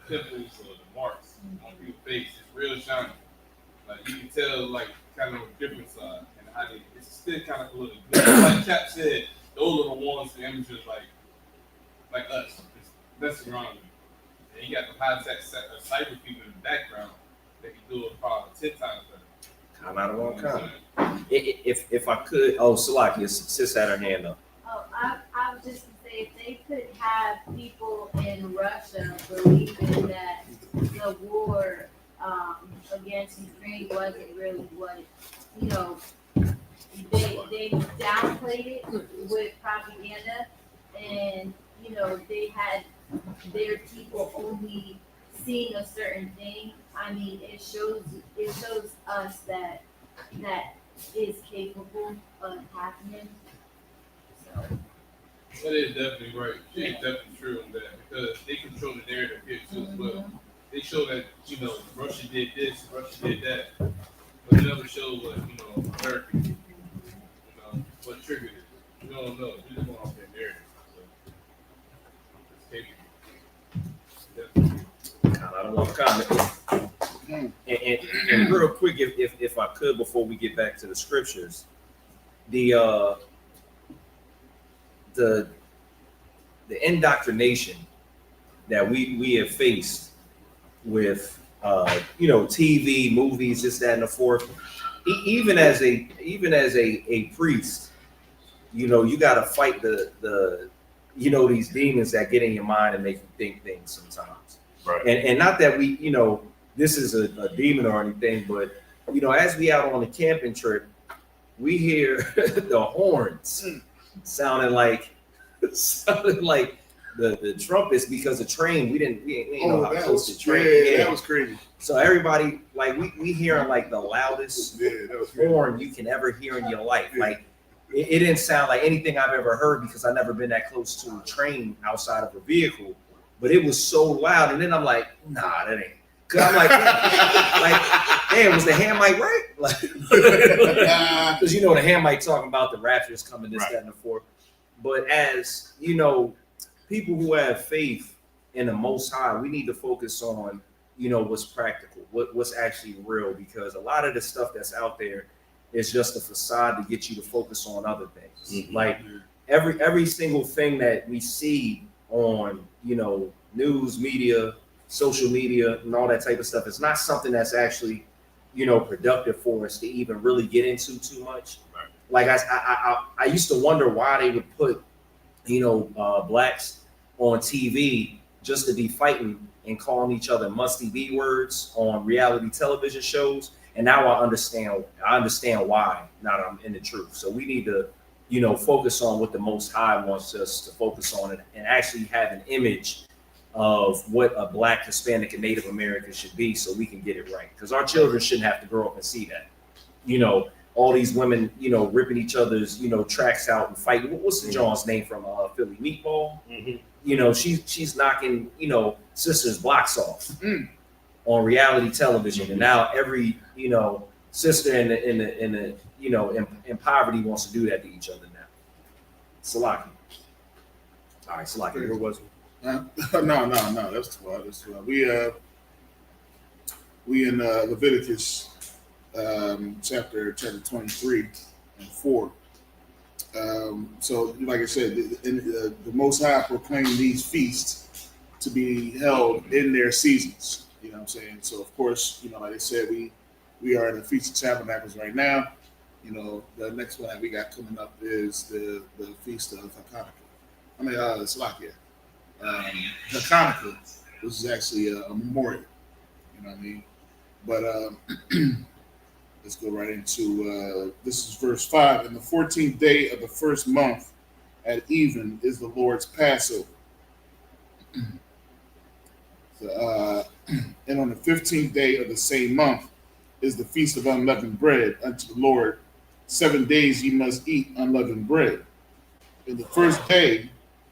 pimples or the marks on people's face. It's real shiny. Like you can tell, like kind of a different side, and how it's still kind of political. Like Cap said, those are the ones, the amateurs like us. That's wrong. And you got the high-tech cyber people in the background that can do it probably 10 times better. Come out of one kind. If I could, Salaki, sis had her hand up. Oh, I was just gonna say, if they could have people in Russia believing that the war against Ukraine wasn't really what, they downplayed it with propaganda, and they had their people only seeing a certain thing, I mean, it shows us that is capable of happening. So That is definitely right. She's definitely true on that because they control the narrative here too as well. They show that, Russia did this, Russia did that, but it never shows what, America did, what triggered it. You don't know. You just going off that narrative. So, it's capable. Definitely. I don't want to comment. And real quick, if I could, before we get back to the scriptures, the indoctrination that we have faced with TV, movies, this, that, and the fourth. Even as a priest, you got to fight the these demons that get in your mind and make you think things sometimes. Right. And not that we, this is a demon or anything, but as we out on the camping trip, we hear the horns sounding like the trumpets because the train we didn't know how close the train. Yeah, that was crazy. So everybody we hearing like the loudest That was crazy. horn you can ever hear in your life. Like it didn't sound like anything I've ever heard because I've never been that close to a train outside of a vehicle. But it was so loud, and then I'm like, nah, that ain't. Cause I'm like, damn, was the hand mic right? Like, because the hand mic talking about the raptures coming, this, that, and the fourth. But as people who have faith in the Most High, we need to focus on what's practical, what's actually real, because a lot of the stuff that's out there is just a facade to get you to focus on other things. Mm-hmm. Like every single thing that we see on news, media, social media, and all that type of stuff, it's not something that's actually productive for us to even really get into too much. Right. Like I used to wonder why they would put blacks on TV just to be fighting and calling each other musty B words on reality television shows. And now I understand why. Now that I'm in the truth. So we need to focus on what the Most High wants us to focus on and actually have an image of what a Black, Hispanic, and Native American should be, so we can get it right. Because our children shouldn't have to grow up and see that. All these women, ripping each other's, tracks out and fighting. What's the John's name from Philly? Meatball. Mm-hmm. She's knocking, sisters' blocks off on reality television, and now every, sister in poverty wants to do that to each other now. Salaki. All right, Salaki. Where was we? No. That's 12. That's 12. We in Leviticus chapter 23 and 4. So, like I said, the Most High proclaimed these feasts to be held in their seasons. You know what I'm saying? So, of course, like I said, we are in the Feast of Tabernacles right now. The next one that we got coming up is the Feast of Hanukkah. Salakia. Hanukkah, which is actually a memorial. You know what I mean? But let's go right into this is verse 5. And the 14th day of the first month at even is the Lord's Passover. And on the 15th day of the same month is the feast of unleavened bread unto the Lord. 7 days ye must eat unleavened bread. In the first day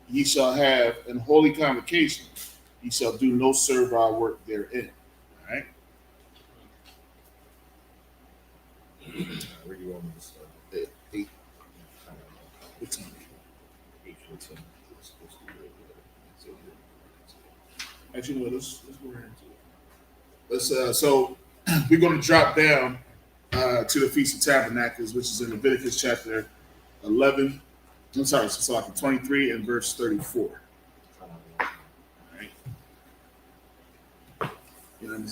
ye shall have an holy convocation. Ye shall do no servile work therein. All right. Where do you want me to start? 8. 8:14. Actually, no, let's go right into it. So we're going to drop down to the Feast of Tabernacles, which is in Leviticus chapter 11. I'm sorry, it's like 23 and verse 34. All right. And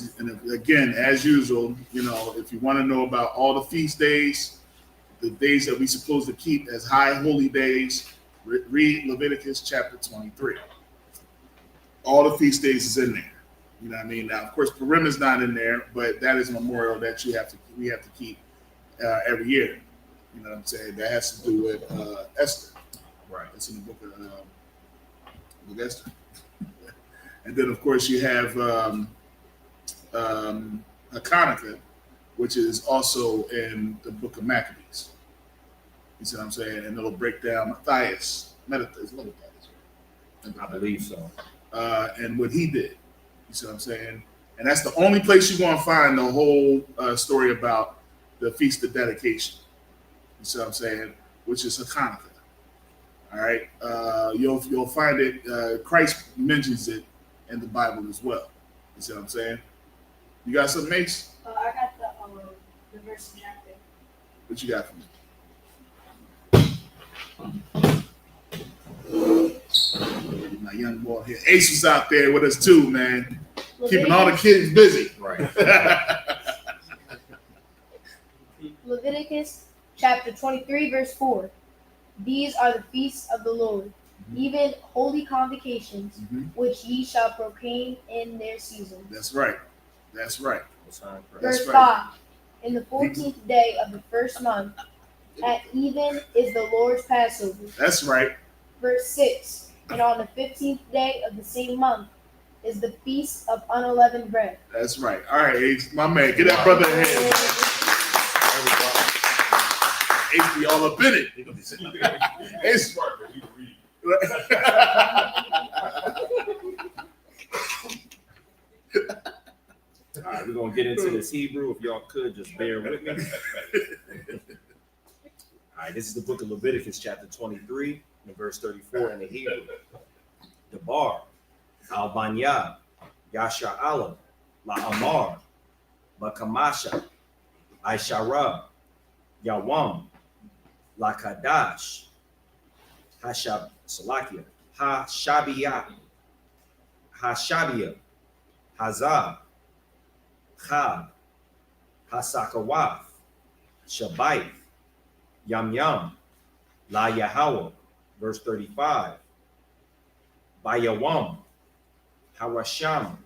again, as usual, if you want to know about all the feast days, the days that we're supposed to keep as high holy days, read Leviticus chapter 23. All the feast days is in there. You know what I mean? Now, of course, Purim is not in there, but that is a memorial that we have to keep every year. You know what I'm saying? That has to do with Esther. Right. It's in the book of Esther. And then, of course, you have Hanukkah, which is also in the book of Maccabees. You see what I'm saying? And it'll break down Matthias. I believe so. And what he did. You see what I'm saying? And that's the only place you're going to find the whole story about the Feast of Dedication. You see what I'm saying? Which is Hanukkah. All right. You'll find it. Christ mentions it in the Bible as well. You see what I'm saying? You got something, Mace? I got the verse and chapter. What you got for me? My young boy here. Ace was out there with us too, man. Keeping all the kids busy. Right. Leviticus chapter 23, verse 4. These are the feasts of the Lord, even holy convocations, which ye shall proclaim in their seasons. That's right. That's right. Verse 5. In the 14th day of the first month, at even is the Lord's Passover. That's right. Verse 6. And on the 15th day of the same month is the feast of unleavened bread. That's right. All right, Ace, my man, get that brother a hand. Ace be all up in it. Ace Smart, man. You can read. All right, we're going to get into this Hebrew. If y'all could, just bear with me. All right, this is the book of Leviticus, chapter 23, and verse 34 in the Hebrew. Debar, Al-Banya, Yasha Allah, La-Amar, Bakamasha, Aishara, Yawam, La-Kadash, Hashab, Salakia, Ha-Shabiyah, Ha-Shabiyah, Hazah, Chab, Hasakawaf, Shabayth, Yam Yam, La Yahweh, verse 35, Bayawam, Harasham,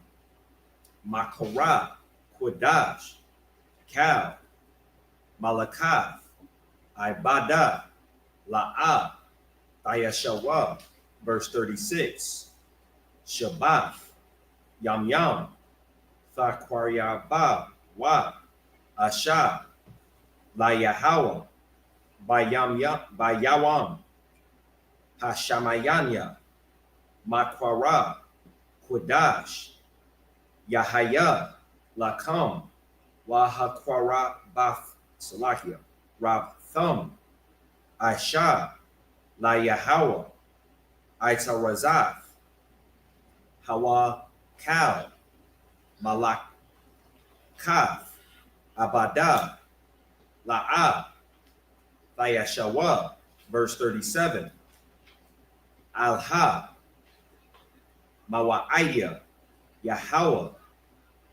Makorah, Kodash, Kal, Malakath, Ibadah, La'ah, Tayashawa, verse 36, Shabbat, Yam Yam, Thaquaryaba, Wa, Asha, La Yahweh, Bayawam, Hashamayanya, Makwara, Kodash, Yahaya, Lakam, Wahakwara Baf Salakia, Rab Thum, Aisha, La Yahweh, Aitarazaf, Hawa Kal, Malak Kaf, Abadah, La'ah, Thayashawa, verse 37, Alha, Mawa'aya, Yahweh,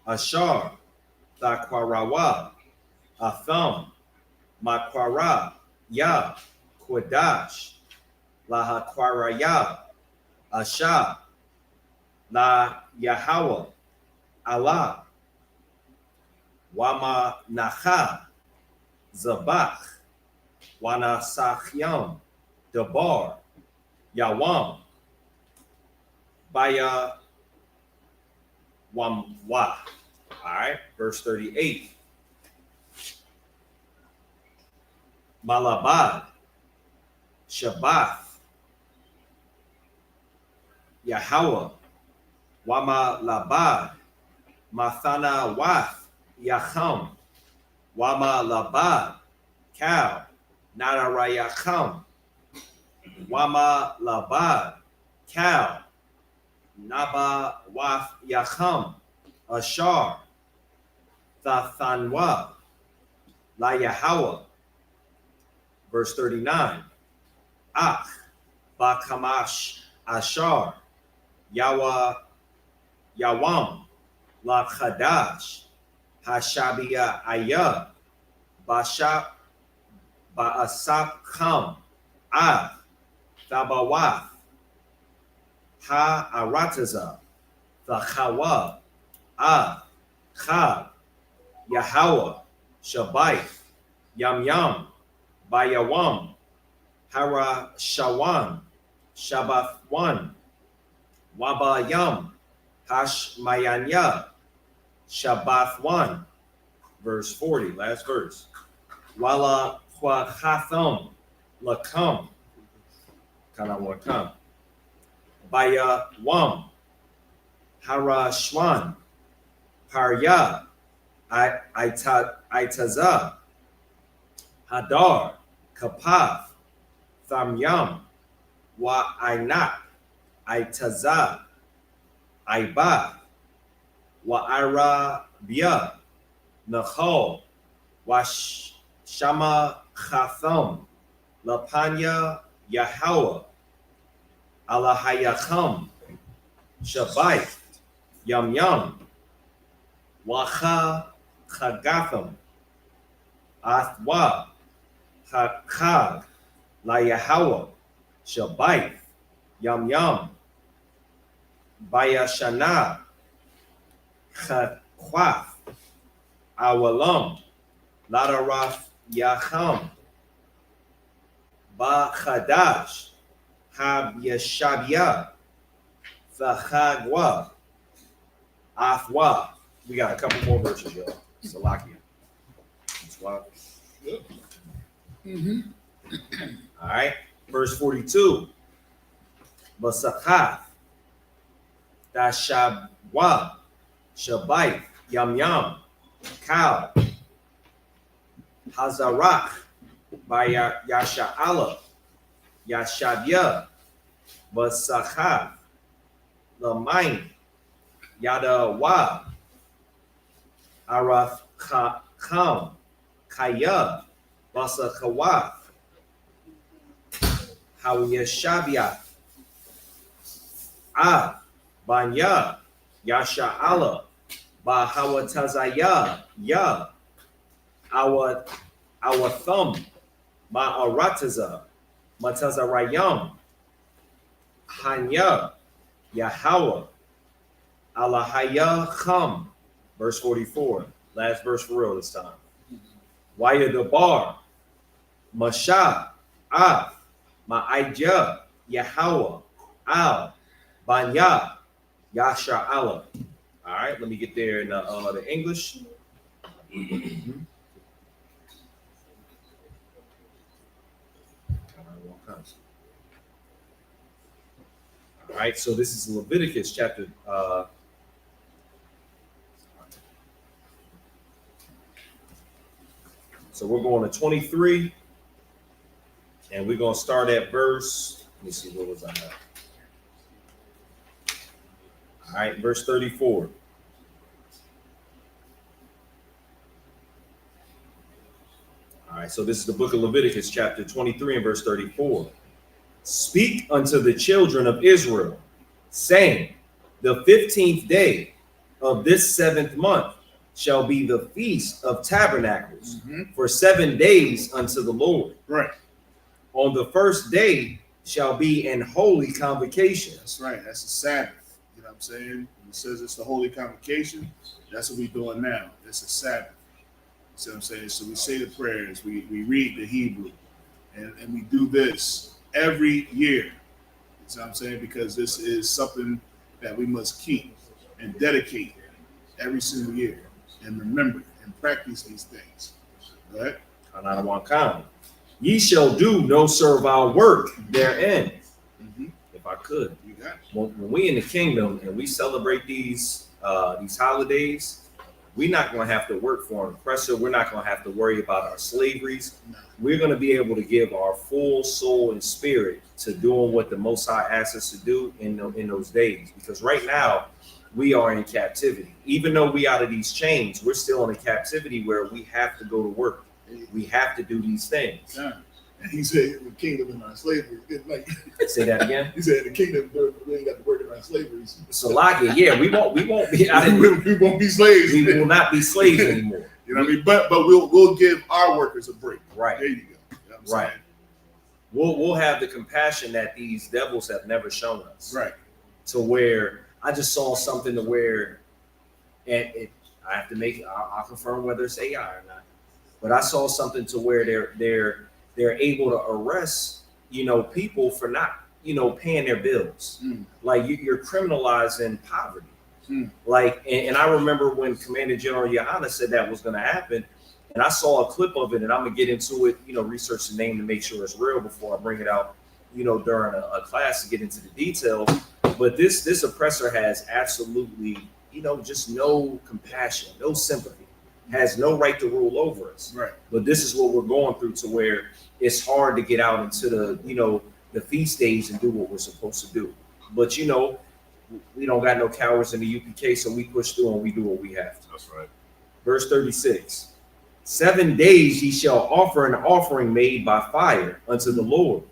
Ashar, Thakwarawa, Atham, Makwara, Ya, Kodash, Lahakwaraya, Asha, La Yahweh, Allah, Wama Nacha, Zabach, Wana Sachyam, Debar, Yawam, Baya Wamwa. All right, verse 38. Malabad, Shabbath, Yahweh, Wama Labad, Mathana Wath, Yacham, Wama Labad, Kal, Nadarayacham, Wama Labad, Kal, Naba Wath Yacham, Ashar, Thathanwa, La Yahweh. Verse 39, Ach, Bakamash, Ashar, Yawa, Yawam, La Chadash, Hashabia Ayah, Bashap, Ba'asap Kham, Av, Thabawath, Ha Arataza, Thachawa, Av, Chab, Yahweh, Shabayth, Yam Yam, Bayawam, Hara Shawan, Shabbath 1, Wabayam, Hashmayanya, Shabbath 1, verse 40, last verse. Wala Hatham, Lakam, Kanawakam, Baya Wam, Harashwan, Parya, Aitaza, Hadar, Kapath, Thamyam, Wa Ainak, Aitaza, Aiba, Wa Arabia, Nahal, Wa Shama Chatham, Lapanya Yahweh, Alahayacham, Shabbat, Yam Yam, Wacha Chagatham, Athwa, Chag, La Yahweh, Shabbat, Yam Yam, Bayashana, Chachwaf, Awalam, Ladaraf Yacham, Ba Chadash, Hab Yeshabia, Vachagwa, Athwa. We got a couple more verses, y'all. Salakia. Swap. All right. Verse 42. Basachath, Dashabwa, Shabai, Yam Yam, Kal, Hazarach, by Yasha'ala, Yashabya, Basachath, Lamain, Yadawa, Arath Kam, Kaya, Basachawath, Hawyashabya, Banya, Yasha'ala, Bahawatazaya, Ya, our thumb, Ma'arataza, Matazarayam, Hanya, Yahweh, Alahaya Cham, verse 44, last verse for real this time. Waya the bar, Masha, Ma'aija, Yahweh, Al, Banya, Yasha Allah. All right, let me get there in the English. All right, so this is Leviticus chapter. So we're going to 23, and we're going to start at verse. Let me see, where was I at? All right, verse 34. All right, so this is the book of Leviticus, chapter 23 and verse 34. Speak unto the children of Israel, saying, the 15th day of this 7th month shall be the feast of tabernacles for 7 days unto the Lord. Right. On the first day shall be an holy convocation. That's right. That's the Sabbath. You know what I'm saying? When it says it's the holy convocation, that's what we're doing now. It's a Sabbath. You see what I'm saying? So we say the prayers, we read the Hebrew, and we do this every year. You see what I'm saying? Because this is something that we must keep and dedicate every single year and remember and practice these things. Right? Ye shall do no servile work therein. If I could. You got it. When we in the kingdom and we celebrate these holidays, we're not going to have to work for an oppressor. We're not going to have to worry about our slaveries. No. We're going to be able to give our full soul and spirit to doing what the Most High asks us to do in those days. Because right now, we are in captivity. Even though we out of these chains, we're still in a captivity where we have to go to work. We have to do these things. Yeah. And he said the kingdom in our slavery. Like, Say that again. he said the kingdom, we ain't got to work in our slavery. So yeah, we won't be. We won't be slaves. We will not be slaves anymore. You know what I mean? But we'll give our workers a break. Right. There you go. You know what I'm Right. saying? We'll have the compassion that these devils have never shown us. Right. To where I just saw something to where, and I have to make. I'll confirm whether it's AI or not. But I saw something to where they're able to arrest people for not paying their bills. Like you're criminalizing poverty. Like, and I remember when Commander General Yohana said that was going to happen, and I saw a clip of it, and I'm gonna get into it, research the name to make sure it's real before I bring it out, during a class to get into the details. But this oppressor has absolutely, just no compassion, no sympathy, has no right to rule over us. Right. But this is what we're going through, to where it's hard to get out into the feast days and do what we're supposed to do. But we don't got no cowards in the UPK, so we push through and we do what we have to. That's right. Verse 36. 7 days ye shall offer an offering made by fire unto the Lord.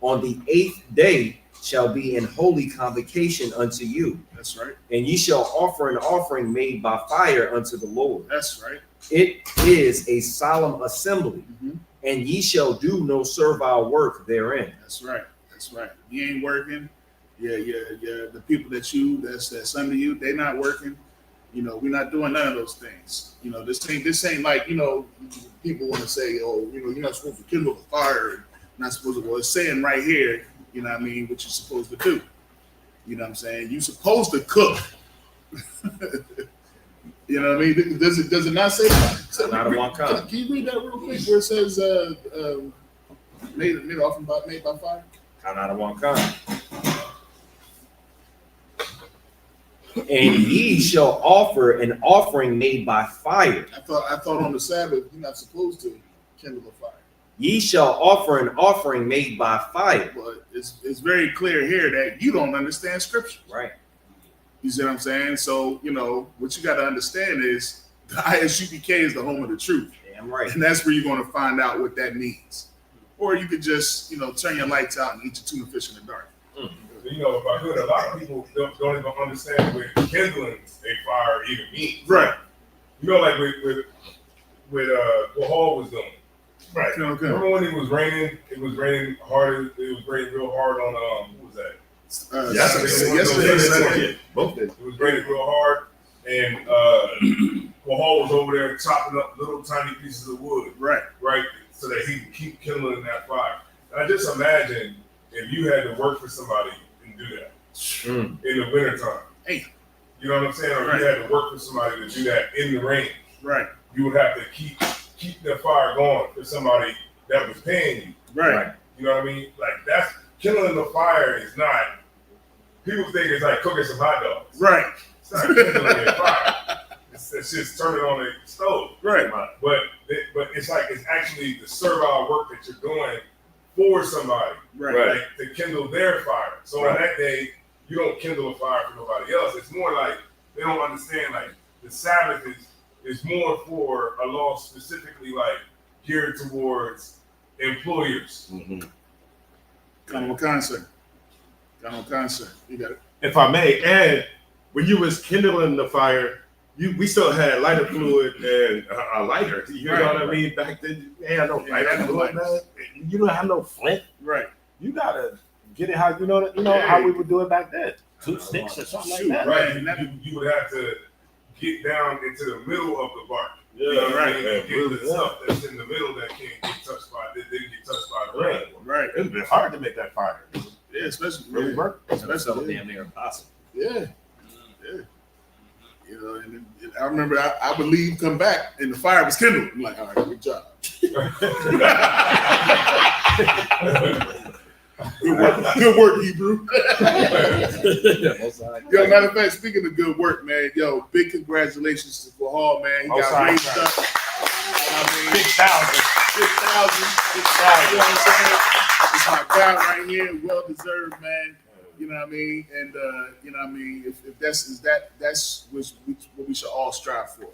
On the 8th day shall be an holy convocation unto you. That's right. And ye shall offer an offering made by fire unto the Lord. That's right. It is a solemn assembly, Mhm. and ye shall do no servile work therein. That's right. That's right. You ain't working. Yeah. The people that's under you, they not working. We're not doing none of those things. This ain't like, people want to say, oh, you're not supposed to kindle a fire, and not supposed to. Well, it's saying right here, what you're supposed to do. You know what I'm saying? You're supposed to cook. You know what I mean? Does it not say that? Not a long time. Can you read that real quick where it says made by fire? Not a long time. And ye shall offer an offering made by fire. I thought on the Sabbath you're not supposed to kindle a fire. Ye shall offer an offering made by fire. But it's very clear here that you don't understand scripture. Right. You see what I'm saying? So, what you got to understand is the ISUPK is the home of the truth. Damn right. And that's where you're going to find out what that means. Or you could just, turn your lights out and eat your tuna fish in the dark. If I could, a lot of people don't even understand what kindling a fire even means. Right. Like with what Hall was doing. Right. Okay. Remember when it was raining hard, it was raining real hard on, who was that? Yesterday. Both days. It was raining real hard, and Hall was over there chopping up little tiny pieces of wood, Right. So that he could keep kindling that fire. And I just imagine if you had to work for somebody and do that in the wintertime. Hey. You know what I'm saying? Or Right. you had to work for somebody to do that in the rain. Right. You would have to keep the fire going for somebody that was paying you. Right. You know what I mean? Like, that's kindling the fire is not. People think it's like cooking some hot dogs. Right. It's not kindling a fire. It's just turning on the stove. Right. But it's like it's actually the servile work that you're doing for somebody, Right. like to kindle their fire. So on that day, you don't kindle a fire for nobody else. It's more like they don't understand. Like the Sabbath is more for a law specifically like geared towards employers. Mm-hmm. Kind of a concept. You got it. If I may, and when you was kindling the fire, we still had lighter fluid and a lighter. You know what I mean? Back then, you had no lighter fluid, man. You don't have no flint. Right. You gotta get it how how we would do it back then. 2 sticks or something like that. Right. You would have to get down into the middle of the bark. Yeah, You know what I mean? yeah, And get really, the stuff that's in the middle that can't get touched by that didn't get touched by the rain. Right. It's been hard to make that fire. Yeah, especially Really work. Especially damn near impossible. Yeah. And I remember I would leave, come back, and the fire was kindled. I'm like, all right, good job. Good work, Hebrew. Yo, matter of fact, speaking of good work, man, big congratulations to Hall, man. He got raised up. 6,000. 6,000. You know what I'm saying? It's my guy right here, well deserved, man. You know what I mean? And if that's what we should all strive for.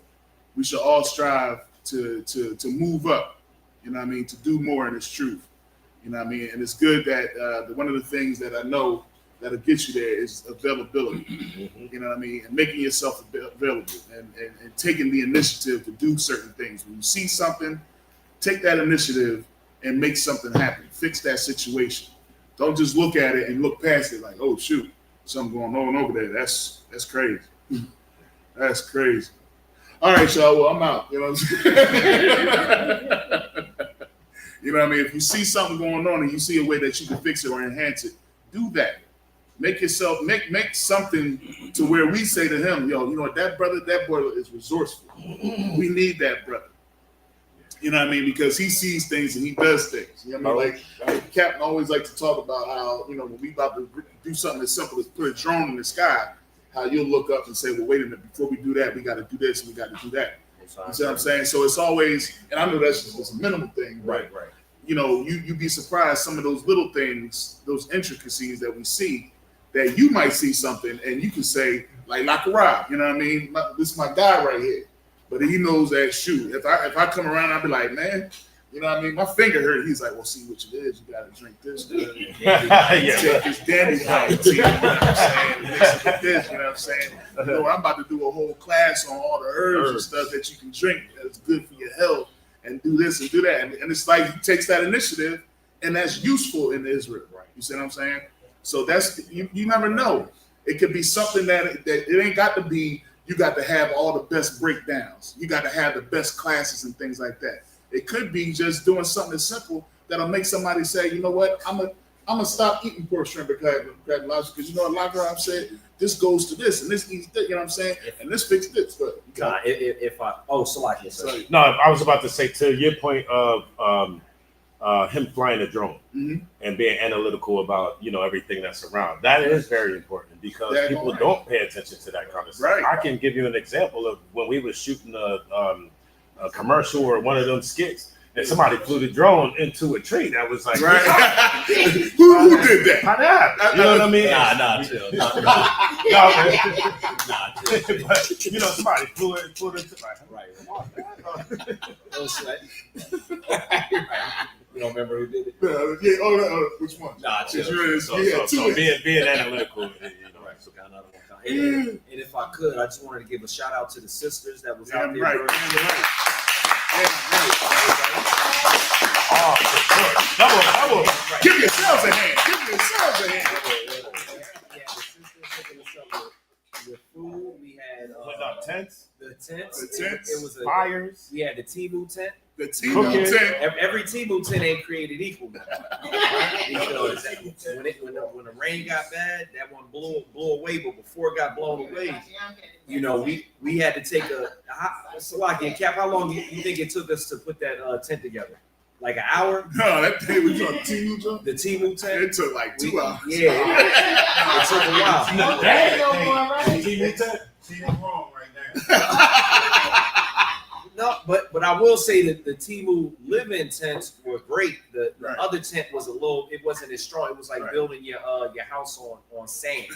We should all strive to move up. You know what I mean? To do more in this truth. You know what I mean? And it's good that one of the things that I know that'll get you there is availability. You know what I mean? And making yourself available and taking the initiative to do certain things. When you see something, take that initiative and make something happen. Fix that situation. Don't just look at it and look past it like, oh shoot, something going on over there. That's crazy. That's crazy. All right, y'all. Well, I'm out. You know what I'm saying? You know what I mean? If you see something going on and you see a way that you can fix it or enhance it, do that. make something to where we say to him, yo, you know what, that boy is resourceful. We need that brother. You know what I mean? Because he sees things and he does things. You know what I mean? Like Captain always like to talk about how, you know, when we about to do something as simple as put a drone in the sky, how you'll look up and say, well, wait a minute, before we do that, we got to do this and we got to do that. You see what I'm saying? So it's always, and I know that's just a minimal thing, Right. you know, you'd be surprised some of those little things, those intricacies that we see, that you might see something and you can say, like Lakarab, you know what I mean? This is my guy right here. But he knows that, shoot, if I come around, I'll be like, man, you know what I mean? My finger hurt. He's like, well, see what it is. You got to drink this. Take this dandy high tea, you know what I'm saying? Mix it with this, you know what I'm saying? You know, I'm about to do a whole class on all the herbs and stuff that you can drink that's good for your health and do this and do that. And it's like he takes that initiative and that's useful in Israel. Right. You see what I'm saying? So that's, you never know. It could be something that it ain't got to be, you got to have all the best breakdowns. You got to have the best classes and things like that. It could be just doing something simple that'll make somebody say, you know what, I'm gonna stop eating pork, shrimp, and crab lobster, because you know what Lakarab said, this goes to this and this eats this, you know what I'm saying? And this fixes this. But Salaki. No, I was about to say to your point of him flying a drone and being analytical about, you know, everything that's around. That is very important because people don't pay attention to that kind of stuff. Right. I can give you an example of when we were shooting a commercial or one of them skits, and somebody flew the drone into a tree. That was like, right. Who did that? How that happened? You know what I mean? Chill. Chill. But you know, somebody flew it into Right. No sweat. You don't remember who did it? Which one? Chill. So being analytical, you know, Right. So kind of and if I could, I just wanted to give a shout out to the sisters that was out there. Right. Oh, for sure. Double. Give yourselves a hand. Yeah, the sisters hooking us up with food. We had tents. The tents. It was fires. We had the Timu tent. The Timu tent. Every Timu tent ain't created equal. Because when the rain got bad, that one blew away. But before it got blown away, you know, we had to take Salaki and Cap. How long do you think it took us to put that tent together? Like an hour? No, that thing was on Timu tent. The Timu tent. It took like 2 hours. Yeah, it took a while. Timu tent. She's wrong right now. No, but I will say that the Timu live-in tents were great. The other tent was it wasn't as strong. It was like building your house on sand.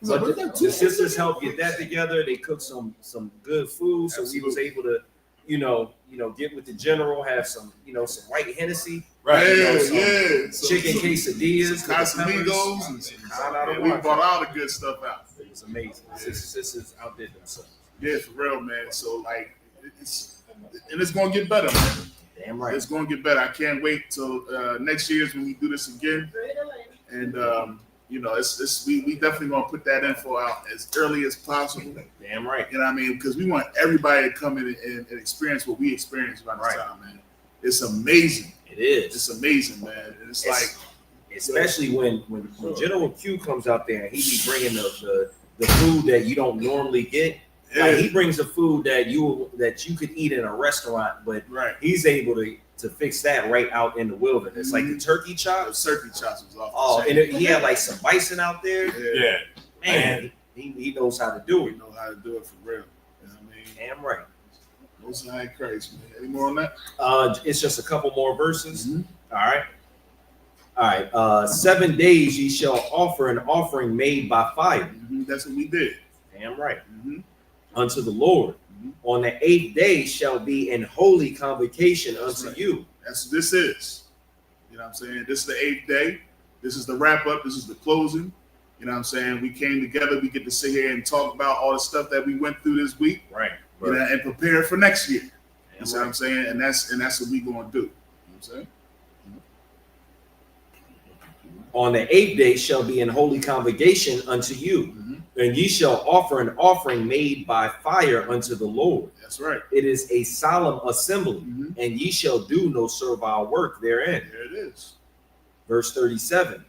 But the sisters helped get that together. They cooked some good food, so we was able to, you know, get with the general, have some white Hennessy, right? Chicken quesadillas, Casamigos, and we brought all the good stuff out. It was amazing. Sisters outdid themselves. Yeah, for real, man. So like, it's gonna get better, man. Damn right. It's gonna get better. I can't wait till next year's when we do this again. And you know, we definitely gonna put that info out as early as possible. Damn right. You know what I mean? Because we want everybody to come in and experience what we experienced by this time, man. It's amazing. It is. It's amazing, man. And it's like, especially when General Q comes out there and he be bringing the food that you don't normally get. Like he brings the food that you could eat in a restaurant, but he's able to fix that right out in the wilderness. Like the turkey chops. The turkey chops was off. Oh, and he had like some bison out there. Yeah. Man, he knows how to do it. He knows how to do it for real. You know what I mean? Damn right. Most high Christ, man. Any more on that? It's just a couple more verses. All right. 7 days ye shall offer an offering made by fire. That's what we did. Damn right. Unto the Lord. On the 8th day shall be an holy convocation unto you. That's what this is. You know what I'm saying? This is the 8th day. This is the wrap up. This is the closing. You know what I'm saying? We came together. We get to sit here and talk about all the stuff that we went through this week. Right. You know, and prepare for next year. You know what I'm saying? And that's what we gonna do. You know what I'm saying? On the 8th day shall be an holy convocation unto you, and ye shall offer an offering made by fire unto the Lord. That's right. It is a solemn assembly, and ye shall do no servile work therein. There it is. Verse 37.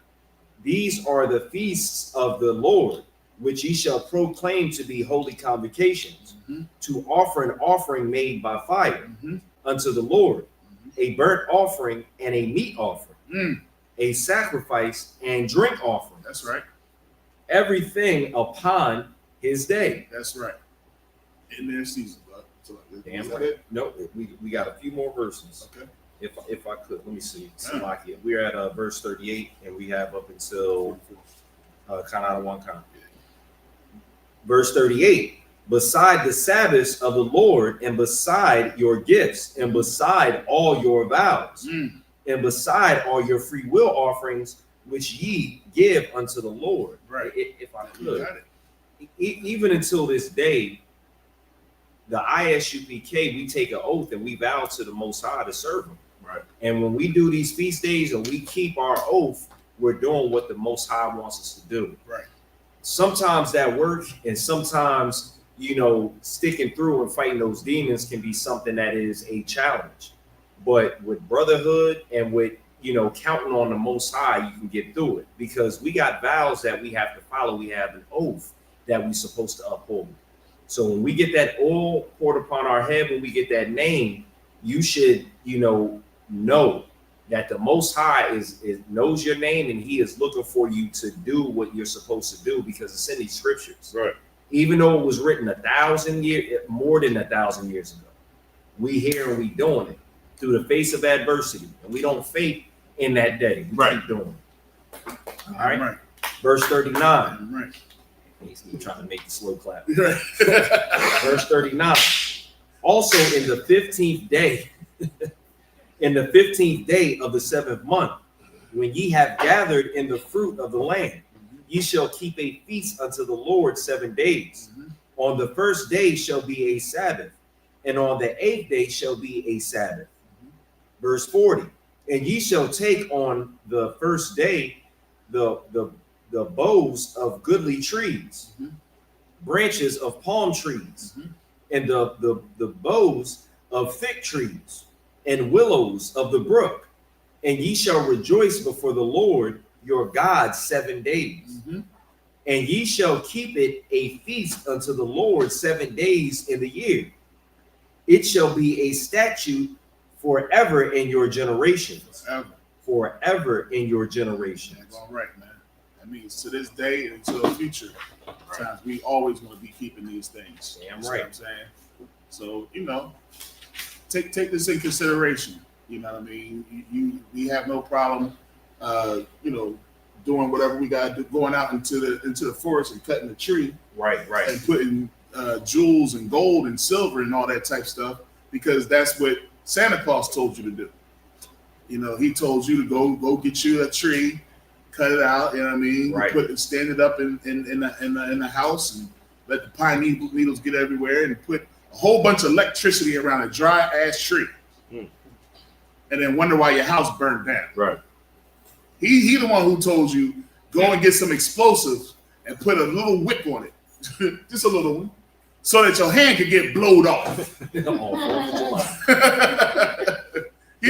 These are the feasts of the Lord, which ye shall proclaim to be holy convocations, to offer an offering made by fire unto the Lord, a burnt offering and a meat offering, a sacrifice and drink offering. That's right. Everything upon his day. That's right. In their season, bud. So, Damn is that right. it? No, we got a few more verses. Okay. If I could, let me see. Salakia. We're at verse 38, and we have up until kind out of one count. Verse 38. Beside the Sabbaths of the Lord, and beside your gifts, and beside all your vows, and beside all your free will offerings, which ye give unto the Lord. Right. If I You could, got it. even until this day, the ISUPK, we take an oath and we vow to the Most High to serve Him. Right. And when we do these feast days and we keep our oath, we're doing what the Most High wants us to do. Right. Sometimes that work, and sometimes, sticking through and fighting those demons can be something that is a challenge. But with brotherhood and with, counting on the Most High, you can get through it, because we got vows that we have to follow. We have an oath that we're supposed to uphold. So when we get that oil poured upon our head, when we get that name, you should, know that the Most High is knows your name, and He is looking for you to do what you're supposed to do, because it's in these scriptures. Right. Even though it was written 1,000 years, more than 1,000 years ago, we here and we doing it through the face of adversity, and we don't fake in that day. We keep doing it. All right. Right. Verse 39. Right. He's trying to make the slow clap. Right. Verse 39. Also in the 15th day, in the 15th day of the 7th month, when ye have gathered in the fruit of the land, ye shall keep a feast unto the Lord 7 days. On the first day shall be a Sabbath, and on the 8th day shall be a Sabbath. Verse 40. And ye shall take on the first day the boughs of goodly trees, branches of palm trees, and the boughs of thick trees, and willows of the brook, and ye shall rejoice before the Lord your God 7 days. And ye shall keep it a feast unto the Lord 7 days in the year. It shall be a statute forever in your generations. Forever in your generations. That's all right, man. That means to this day and to the future times, we always going to be keeping these things. Damn You right. know what I'm saying? So, take this in consideration. You know what I mean? We have no problem, doing whatever we got to do, going out into the forest and cutting a tree, Right. and putting jewels and gold and silver and all that type stuff, because that's what Santa Claus told you to do. He told you to go get you a tree, cut it out. You know what I mean? Right. Stand it up in the house and let the pine needles get everywhere, and put a whole bunch of electricity around a dry ass tree, and then wonder why your house burned down. Right. He the one who told you go and get some explosives and put a little whip on it, just a little one, so that your hand could get blowed off. He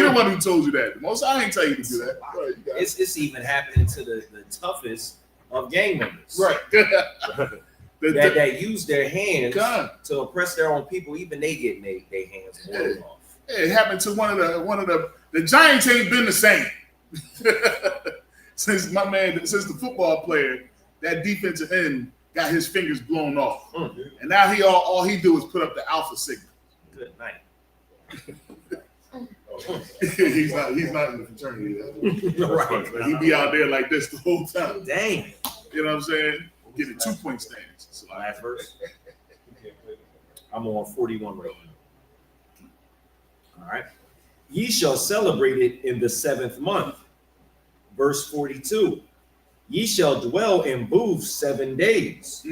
the one who told you that. Most I ain't tell you to do that. Right, you got it. It's even happening to the toughest of gang members. Right. That use their hands God. to oppress their own people. Even they get their hands blown off. It happened to one of the Giants ain't been the same since the football player, that defensive end, got his fingers blown off, and now all he do is put up the alpha signal. Good night. he's not in the fraternity though. Right. But he be out there like this the whole time. Dang. You know what I'm saying? Getting 2-point stands. So, Last verse. I'm on 41 right now. All right. Ye shall celebrate it in the 7th month. Verse 42. Ye shall dwell in booths 7 days.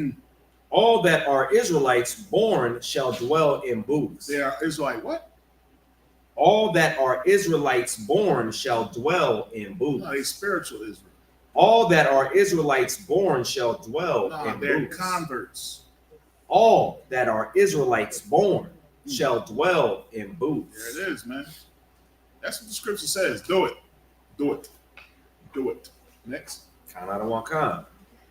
All that are Israelites born shall dwell in booths. they are Israelite what? All that are Israelites born shall dwell in booths. No, they spiritual Israel. All that are Israelites born shall dwell No, in they're booths. converts. All that are Israelites born shall dwell in booths. There it is, man. That's what the scripture says. Do it. Do it. Do it. Next.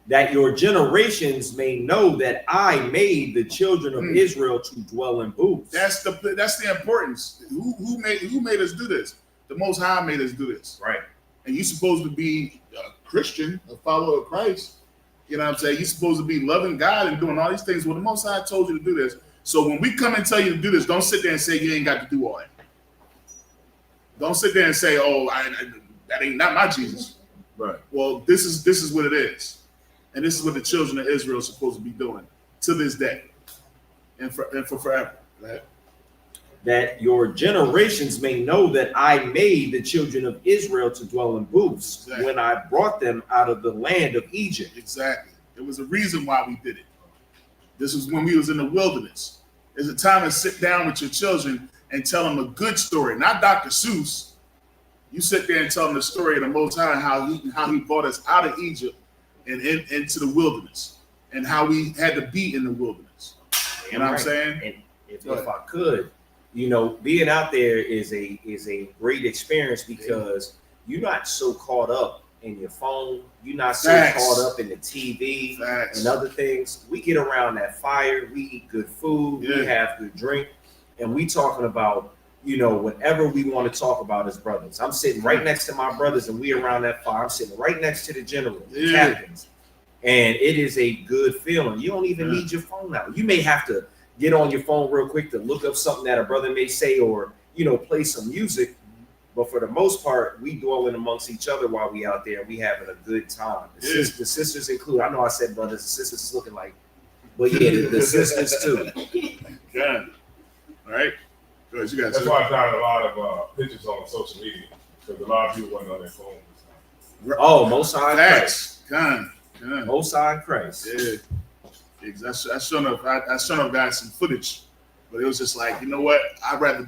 that your generations may know that I made the children of Israel to dwell in booths. That's the importance. Who made us do this? The Most High made us do this. Right. And you're supposed to be a Christian, a follower of Christ. You know what I'm saying? You're supposed to be loving God and doing all these things. Well, the Most High told you to do this. So when we come and tell you to do this, don't sit there and say you ain't got to do all that. Don't sit there and say, "Oh, that ain't not my Jesus." Right. Well, this is what it is, and this is what the children of Israel are supposed to be doing to this day, and for forever. Right? That your generations may know that I made the children of Israel to dwell in booths when I brought them out of the land of Egypt. Exactly. There was a reason why we did it. This was when we was in the wilderness. There's a time to sit down with your children and tell them a good story, not Dr. Seuss. You sit there and tell them the story of the Most High and how he brought us out of Egypt and into the wilderness, and how we had to be in the wilderness. You know what I'm saying? And if I could, being out there is a great experience because you're not so caught up in your phone. You're not so caught up in the TV and other things. We get around that fire. We eat good food. We have good drink. And we talking about, whatever we want to talk about as brothers. I'm sitting right next to my brothers and we around that fire. I'm sitting right next to the general, the captains. And it is a good feeling. You don't even need your phone now. You may have to get on your phone real quick to look up something that a brother may say or, play some music. But for the most part, we dwelling amongst each other while we out there. We having a good time. The sisters include. I know I said brothers. The sisters is looking like, but the sisters too. Yeah. All right. Good. You guys. That's why I found a lot of pictures on social media because a lot of people wasn't on their phones. Oh, Most High Christ. Most High Christ. Yeah. I sure enough got some footage. But it was just like, you know what? I'd rather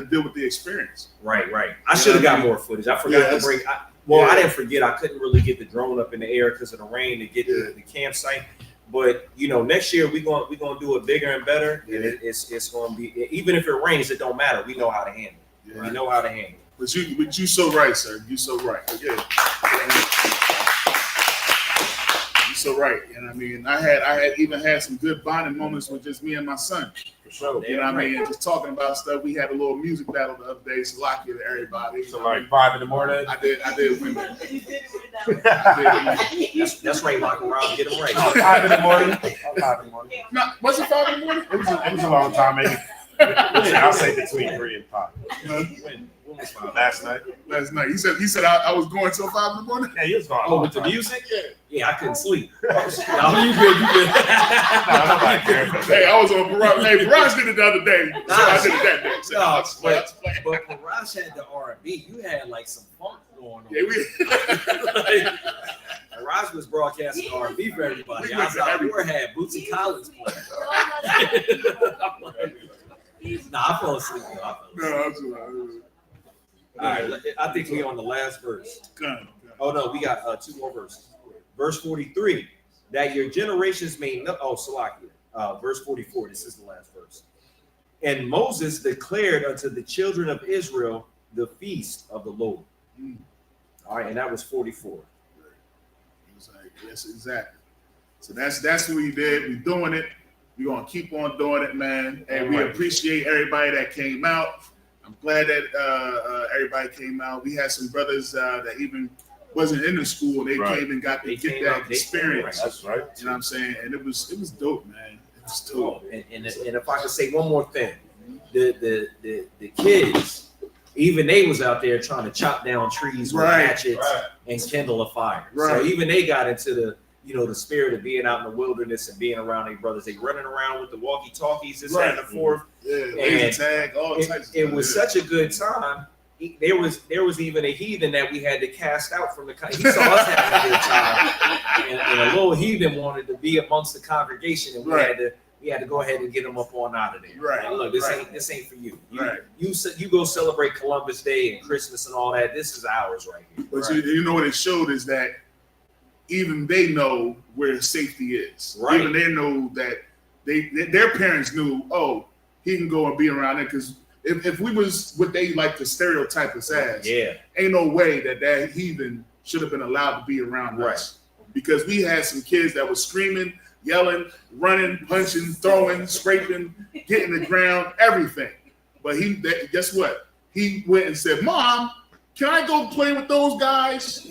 deal with the experience. Right. I should have got more footage. I forgot to bring. I didn't forget. I couldn't really get the drone up in the air because of the rain to get to the campsite. But next year we're gonna do it bigger and better. And it's gonna be, even if it rains, it don't matter. We know how to handle it. Yeah. We know how to handle it. But you so right, sir. You so right. Yeah. So right, and I mean, I had even had some good bonding moments with just me and my son. For sure. You know what I mean? Just talking about stuff. We had a little music battle the other day. So lucky to everybody. So like 5 in the morning. I did win that. That's right, Michael Rob, get him right. 5 in the morning. 5 in the morning. No, was it 5 in the morning? It was a long time, maybe. I'll say between 3 and 5. When was Last night. He said I was going till 5 in the morning. Yeah, he was gone. Oh, with the music? Yeah, I couldn't sleep. No, you good. Hey, I was on Barrage. Hey, Barrage did it the other day. So I did it that day. But Barrage had the R&B. You had like some funk going on. Yeah, Barrage was broadcasting R&B for everybody. I was out there, had Bootsy Collins playing. I fell asleep. All right, I think we're on the last verse. Oh no, we got 2 more verses. Verse 43, that your generations may know. Oh, Salakia. Verse 44, this is the last verse. And Moses declared unto the children of Israel the feast of the Lord. All right, and that was 44. Yes, exactly. So that's what we did. We're doing it. We're gonna keep on doing it, man. And we appreciate everybody that came out. I'm glad that everybody came out. We had some brothers that even wasn't in the school. They came and got to get that experience. That's right. You know what I'm saying? And it was dope, man. It was dope. And if I could say one more thing, the kids, even they was out there trying to chop down trees with hatchets and kindle a fire. So even they got into the the spirit of being out in the wilderness and being around their brothers. They running around with the walkie-talkies, this and the fourth. Laser tag, all types of it was such a good time. There was even a heathen that we had to cast out from the. He saw us having a good time, and a little heathen wanted to be amongst the congregation, and we had to go ahead and get him up on out of there. Right. And look, this ain't for you. You go celebrate Columbus Day and Christmas and all that. This is ours right here. But you know what it showed is that even they know where safety is. Right. Even they know that their parents knew, oh, he can go and be around there. Because if we was what they like to stereotype us as, ain't no way that heathen should have been allowed to be around us. Because we had some kids that were screaming, yelling, running, punching, throwing, scraping, getting the ground, everything. But guess what? He went and said, "Mom, can I go play with those guys?"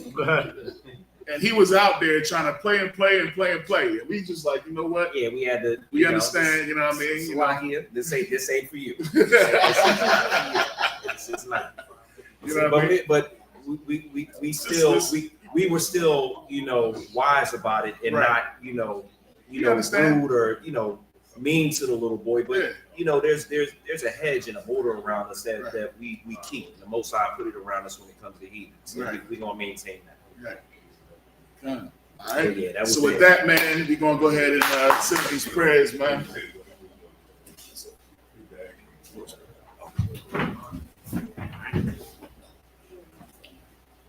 And he was out there trying to play and play and play and play. And we just like, you know what? Yeah, we had to. We understand, you know what I mean? Slovakia, this ain't for you. This is not. You know what I mean? But we were still, you know, wise about it and not, you know, rude or, you know, mean to the little boy. But you know, there's a hedge and a border around us that we keep. The Most High put it around us when it comes to heathen. So we're gonna maintain that. Right. All right. So, yeah, that was so with that, man, we're gonna go ahead and send these prayers, man.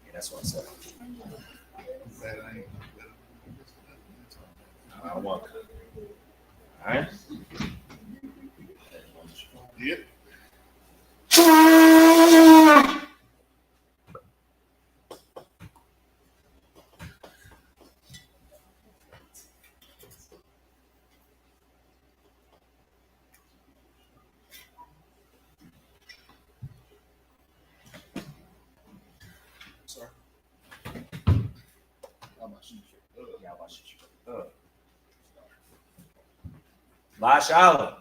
Yeah, that's what I said. I want. All right. Yep. Sorry. Lashala.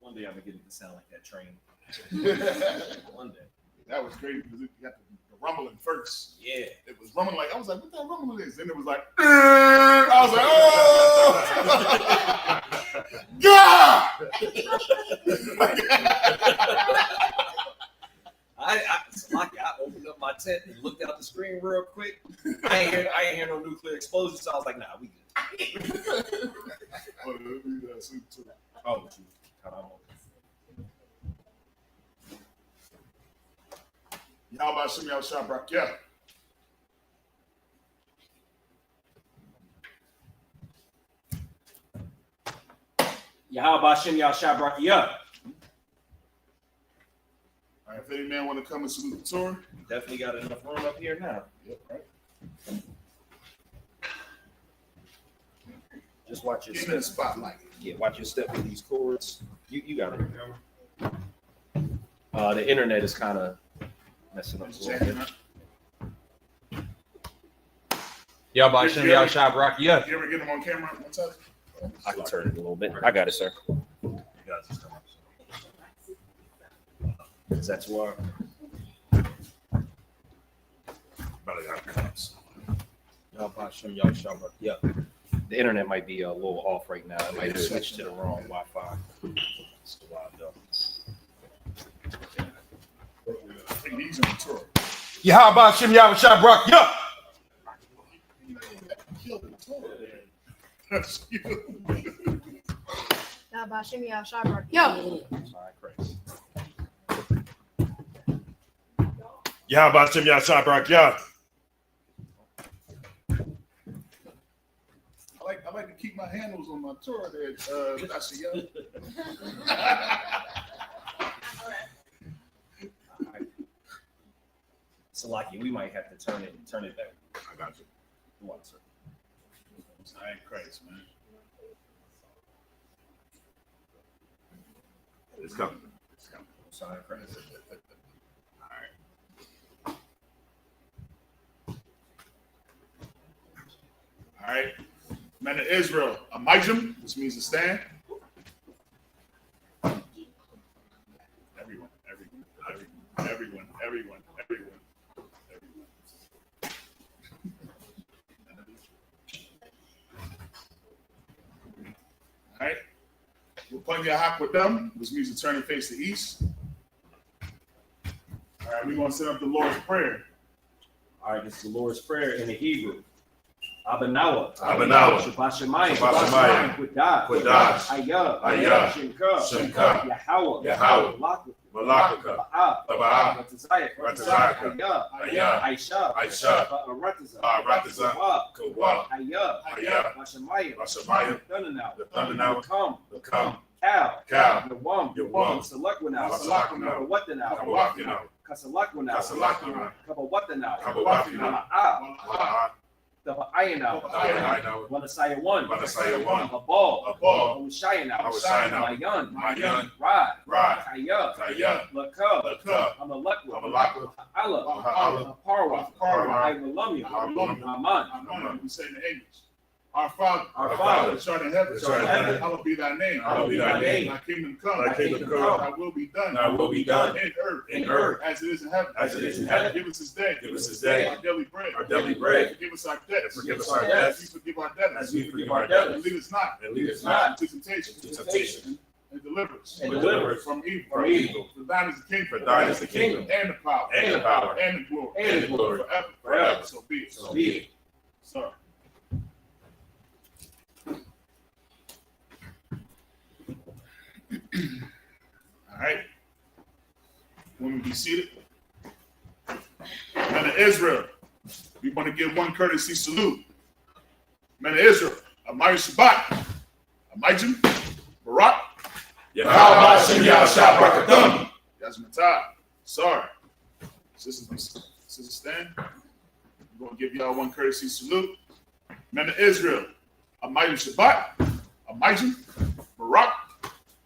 One day I'm gonna get it to sound like that train. One day. That was great because it got the rumbling first. Yeah. It was rumbling like, I was like, what that rumbling is? Then it was like, I was like, oh, God! I opened up my tent and looked out the screen real quick. I ain't hear no nuclear explosion, so I was like, nah, we good. Oh, what you cut on. Y'all about to shoot me out shot, Brock. Yeah. Yahweh Shem Yahshua yeah. All right, if any man want to come and salute the Torah, Definitely got enough room up here now. yep, right. Just watch your Give me the step. spotlight. Yeah, watch your step with these chords. You got it. The internet is kind of messing up a little bit. Y'all about Shem Yahshua Rocky. Yeah. You ever get them on camera one time? I can turn it a little bit. I got it, sir. Is that too hard? Y'all about Shem Yahshua Rocky. Yeah. The internet might be a little off right now. It might have switched to the wrong Wi-Fi. It's a while though. I think these are the Torah. How about Shem Yahshua Rocky? Yeah. Kill the Torah. That's you. Yahweh Shem Yahshua yo. Sorry, Chris. Yahweh Shem Yahshua yeah. I like to keep my handles on my Torah there. I see y'all. So, Lucky, we might have to turn it back. I got you. One, sir. I ain't Christ, man. It's coming. It's coming. Sorry, Chris. All right. Men of Israel, Amijim, which means to stand. Everyone. All right. We'll plug your hop with them, which means to turn and face the east. All right, we're going to set up the Lord's Prayer. All right, this is the Lord's Prayer in the Hebrew. Abanawa, Abanawa, Shabashamayim, Shabashamayim, Qudash, Qudash, Ayah, Ayah, Shinka, Shinka, Yahweh, Yahweh, Malakika, Taba'ah, Ratazayah, Ayah, Aisha, Rataza, Kawah, Ayah, Ayah, Bashamayim, Bashamayim, Thundernow, the Thundernow, the the Come, Cow, Cow, Yawam, Yawam, Salakwanaw, Salakwanaw, Kawawatanau, Kawakinaw, Kasalakwanaw, Kasalakwanaw, Kawawatanau, Kabawakinaw, Mala'ah, Taba'ayanaw, Ayanaw, Wanasaya 1, Wanasaya 1, Abal, Abal, Awashayanaw, Awashayanaw, Mayan, Mayan, Rod, Rod, Kaya, Kaya, Lakub, Lakub, Amalakwa, Amalakwa, Allah, Allah, Parwa, Parwa, Iwalamia, Amen. Aman, We say in the English. Our Father, Our Father, which art in heaven, which art in heaven, hallowed be thy name. hallowed be thy name. Thy kingdom come. Thy kingdom come. Thy will be done. Thy will be done in in earth, earth as it is in heaven. as it is in heaven. Give us this day. Give us this day our daily bread. our daily bread. Forgive us our debts. Forgive us our As debts. we forgive our debtors. As we forgive our And debtors. lead us not And lead us not into temptation. into temptation. And deliver us. And deliver us from evil. from evil. For thine is the kingdom. For thine is the kingdom, And the power. and the power, And the glory. and the glory, Forever. forever. So be it. So be it. Sorry. All right. Women be seated. Men of Israel, we want to give one courtesy salute. Men of Israel, Amay Shabbat, Amayjim, Barak, Yahweh Shem Yahshua Barakathum. Yazmatah. Sorry. Sister Stan, we're going to give y'all one courtesy salute. Men of Israel, Amay Shabbat, Amayjim, Barak,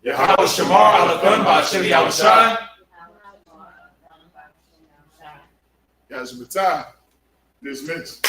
Yahweh Shamar Alathun Ba'Shem Yahushai. Yazmatah. Dismissed.